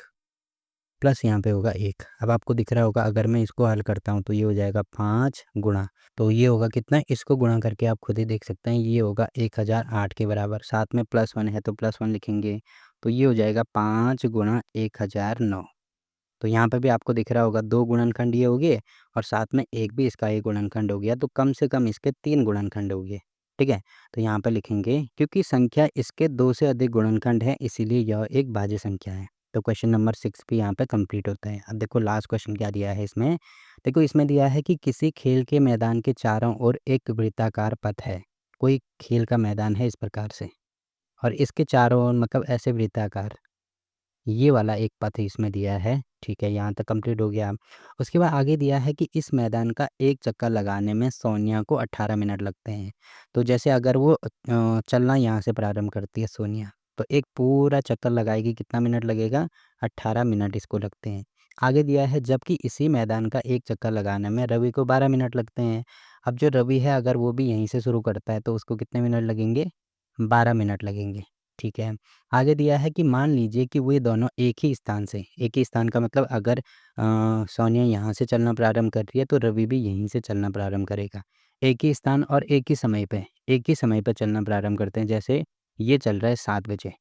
प्लस यहाँ पे होगा 1। अब आपको दिख रहा होगा अगर मैं इसको हल करता हूँ तो ये हो जाएगा 5 गुणा, तो ये होगा कितना, इसको गुणा करके आप खुद ही देख सकते हैं, ये होगा 1008 के बराबर, साथ में +1 है तो +1 लिखेंगे, तो ये हो जाएगा 5 गुणा 1009। तो यहाँ पे भी आपको दिख रहा होगा 2 गुणनखंड ये हो गए और साथ में एक भी इसका एक गुणनखंड हो गया, तो कम से कम इसके 3 गुणनखंड हो गए। ठीक है? तो यहाँ पे लिखेंगे क्योंकि संख्या इसके 2 से अधिक गुणनखंड है इसीलिए यह एक भाज्य संख्या है। तो क्वेश्चन नंबर 6 भी यहाँ पे कंप्लीट होता है। अब देखो लास्ट क्वेश्चन क्या दिया है इसमें। देखो इसमें दिया है कि किसी खेल के मैदान के चारों ओर एक वृत्ताकार पथ है। कोई खेल का मैदान है इस प्रकार से और इसके चारों ओर मतलब ऐसे वृत्ताकार ये वाला एक पथ इसमें दिया है। ठीक है, यहाँ तक कंप्लीट हो गया। उसके बाद आगे दिया है कि इस मैदान का एक चक्कर लगाने में सोनिया को 18 मिनट लगते हैं। तो जैसे अगर वो चलना यहाँ से प्रारंभ करती है सोनिया, तो एक पूरा चक्कर लगाएगी, कितना मिनट लगेगा? 18 मिनट इसको लगते हैं। आगे दिया है जबकि इसी मैदान का एक चक्कर लगाने में रवि को 12 मिनट लगते हैं। अब जो रवि है अगर वो भी यहीं से शुरू करता है तो उसको कितने मिनट लगेंगे? 12 मिनट लगेंगे, ठीक है। आगे दिया है कि मान लीजिए कि वे दोनों एक ही स्थान से, एक ही स्थान का मतलब अगर सोनिया यहाँ से चलना प्रारंभ कर रही है तो रवि भी यहीं से चलना प्रारंभ करेगा। एक ही स्थान और एक ही समय पे चलना प्रारंभ करते हैं। जैसे ये चल रहा है 7 बजे,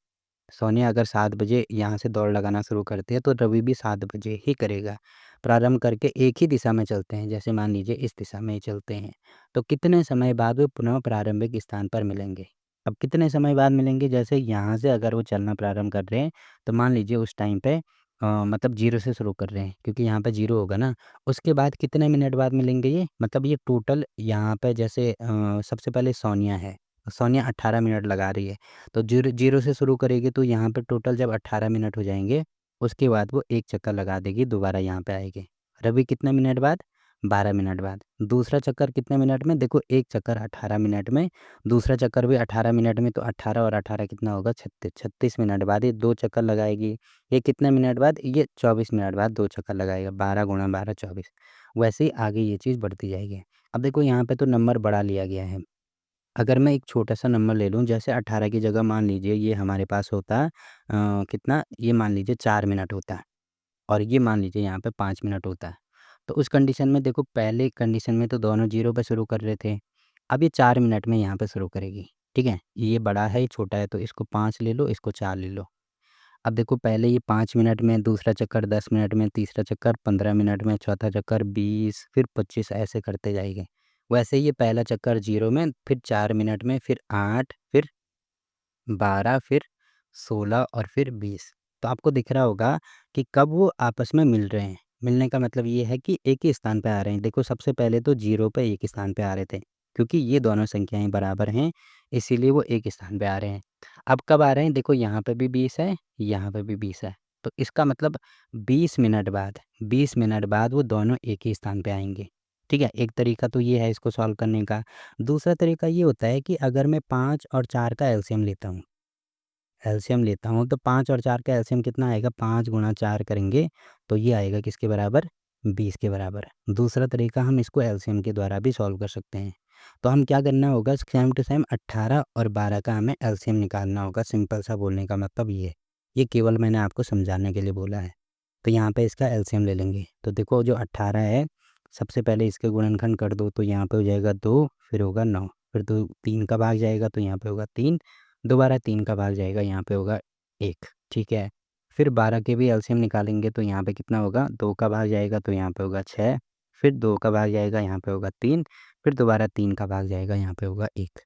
सोनिया अगर 7 बजे यहाँ से दौड़ लगाना शुरू करती है तो रवि भी 7 बजे ही करेगा। प्रारंभ करके एक ही दिशा में चलते हैं, जैसे मान लीजिए इस दिशा में ही चलते हैं। तो कितने समय बाद वे पुनः प्रारंभिक स्थान पर मिलेंगे? अब कितने समय बाद मिलेंगे? जैसे यहाँ से अगर वो चलना प्रारंभ कर रहे हैं तो मान लीजिए उस टाइम पे मतलब 0 से शुरू कर रहे हैं क्योंकि यहाँ पे 0 होगा ना। उसके बाद कितने मिनट बाद मिलेंगे ये? मतलब ये टोटल यहाँ पे जैसे सबसे पहले सोनिया है, सोनिया 18 मिनट लगा रही है। तो 0 से शुरू करेगी तो यहाँ पे टोटल जब 18 मिनट हो जाएँगे, उसके बाद वो एक चक्कर लगा देगी, दोबारा यहाँ पे आएगी। रवि कितने मिनट बाद? 12 मिनट बाद। दूसरा चक्कर कितने मिनट में? देखो एक चक्कर 18 मिनट में, दूसरा चक्कर भी 18 मिनट में, तो 18 और 18 कितना होगा? 36, 36 मिनट बाद ये 2 चक्कर लगाएगी। ये कितने मिनट बाद? ये 24 मिनट बाद 2 चक्कर लगाएगा। 12 गुणा 12 24। वैसे ही आगे ये चीज़ बढ़ती जाएगी। अब देखो यहाँ पे तो नंबर बढ़ा लिया गया है। अगर मैं एक छोटा-सा नंबर ले लूँ, जैसे 18 की जगह मान लीजिए ये हमारे पास होता कितना? ये मान लीजिए 4 मिनट होता है और ये मान लीजिए यहाँ पे 5 मिनट होता है। तो उस कंडीशन में देखो, पहले कंडीशन में तो दोनों 0 पे शुरू कर रहे थे। अब ये 4 मिनट में यहाँ पे शुरू करेगी, ठीक है? ये बड़ा है, ये छोटा है, तो इसको 5 ले लो, इसको 4 ले लो। अब देखो पहले ये 5 मिनट में, दूसरा चक्कर 10 मिनट में, तीसरा चक्कर 15 मिनट में, चौथा चक्कर 20, फिर 25, ऐसे करते जाएँगे। वैसे ही ये पहला चक्कर 0 में, फिर 4 मिनट में, फिर 8, फिर 12, फिर 16 और फिर 20। तो आपको दिख रहा होगा कि कब वो आपस में मिल रहे हैं। मिलने का मतलब ये है कि एक ही स्थान पे आ रहे हैं। देखो सबसे पहले तो 0 पे एक स्थान पे आ रहे थे, क्योंकि ये दोनों संख्याएँ बराबर हैं, इसीलिए वो एक स्थान पे आ रहे हैं। अब कब आ रहे हैं? देखो यहाँ पे भी 20 है, यहाँ पे भी 20 है। तो इसका मतलब 20 मिनट बाद वो दोनों एक ही स्थान पे आएँगे। ठीक है? एक तरीका तो ये है इसको सॉल्व करने का। दूसरा तरीका ये होता है कि अगर मैं 5 और 4 का एलसीएम लेता हूँ तो 5 और 4 का एलसीएम कितना आएगा? 5 गुणा 4 करेंगे तो ये आएगा किसके बराबर? 20 के बराबर। दूसरा तरीका हम इसको एलसीएम के द्वारा भी सॉल्व कर सकते हैं। तो हम क्या करना होगा, सेम टू सेम 18 और 12 का हमें एलसीएम निकालना होगा। सिंपल सा बोलने का मतलब ये है। ये केवल मैंने आपको समझाने के लिए बोला है। तो यहाँ पे इसका एलसीएम ले लेंगे। तो देखो जो 18 है, सबसे पहले इसके गुणनखंड कर दो तो यहाँ पे हो जाएगा 2, फिर होगा 9, फिर 2 3 का भाग जाएगा तो यहाँ पे होगा 3, दोबारा 3 का भाग जाएगा, यहाँ पे होगा 1, ठीक है। फिर 12 के भी एलसीएम निकालेंगे तो यहाँ पे कितना होगा? 2 का भाग जाएगा तो यहाँ पे होगा 6, फिर 2 का भाग जाएगा, यहाँ पे होगा 3, फिर दोबारा 3 का भाग जाएगा, यहाँ पे होगा 1।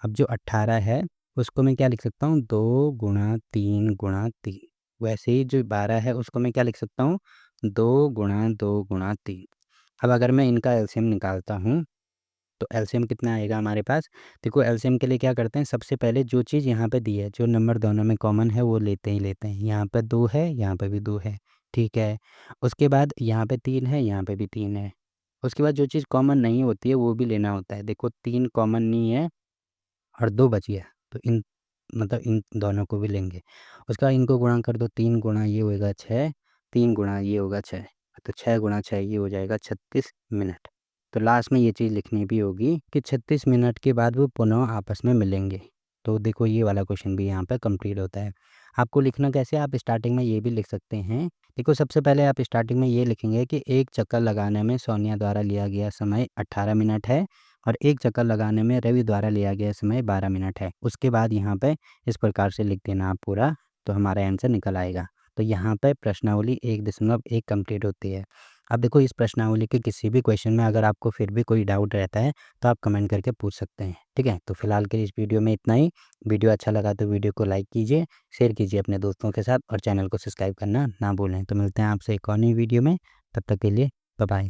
अब जो 18 है उसको मैं क्या लिख सकता हूँ? 2 गुणा 3 गुणा 3। वैसे ही जो 12 है उसको मैं क्या लिख सकता हूँ? 2 गुणा 2 गुणा 3। अब अगर मैं इनका एलसीएम निकालता हूँ तो एलसीएम कितना आएगा हमारे पास? देखो एलसीएम के लिए क्या करते हैं, सबसे पहले जो चीज़ यहाँ पे दी है, जो नंबर दोनों में कॉमन है वो लेते ही लेते हैं। यहाँ पे 2 है, यहाँ पे भी 2 है, ठीक है। उसके बाद यहाँ पे 3 है, यहाँ पे भी 3 है। उसके बाद जो चीज़ कॉमन नहीं होती है वो भी लेना होता है। देखो 3 कॉमन नहीं है और 2 बच गया, तो इन मतलब इन दोनों को भी लेंगे। उसके बाद इनको गुणा कर दो, 3 गुणा ये होएगा 6, 3 गुणा ये होगा 6, तो 6 गुणा 6 ये हो जाएगा 36 मिनट। तो लास्ट में ये चीज़ लिखनी भी होगी कि 36 मिनट के बाद वो पुनः आपस में मिलेंगे। तो देखो ये वाला क्वेश्चन भी यहाँ पे कंप्लीट होता है। आपको लिखना कैसे है, आप स्टार्टिंग में ये भी लिख सकते हैं। देखो सबसे पहले आप स्टार्टिंग में ये लिखेंगे कि एक चक्कर लगाने में सोनिया द्वारा लिया गया समय 18 मिनट है और एक चक्कर लगाने में रवि द्वारा लिया गया समय 12 मिनट है। उसके बाद यहाँ पे इस प्रकार से लिख देना आप पूरा, तो हमारा आंसर निकल आएगा। तो यहाँ पे प्रश्नावली 1.1 कंप्लीट होती है। अब देखो इस प्रश्नावली के किसी भी क्वेश्चन में अगर आपको फिर भी कोई डाउट रहता है तो आप कमेंट करके पूछ सकते हैं, ठीक है। तो फिलहाल के लिए इस वीडियो में इतना ही। वीडियो अच्छा लगा तो वीडियो को लाइक कीजिए, शेयर कीजिए अपने दोस्तों के साथ और चैनल को सब्सक्राइब करना ना भूलें। तो मिलते हैं आपसे एक और नई वीडियो में, तब तक के लिए बाय बाय।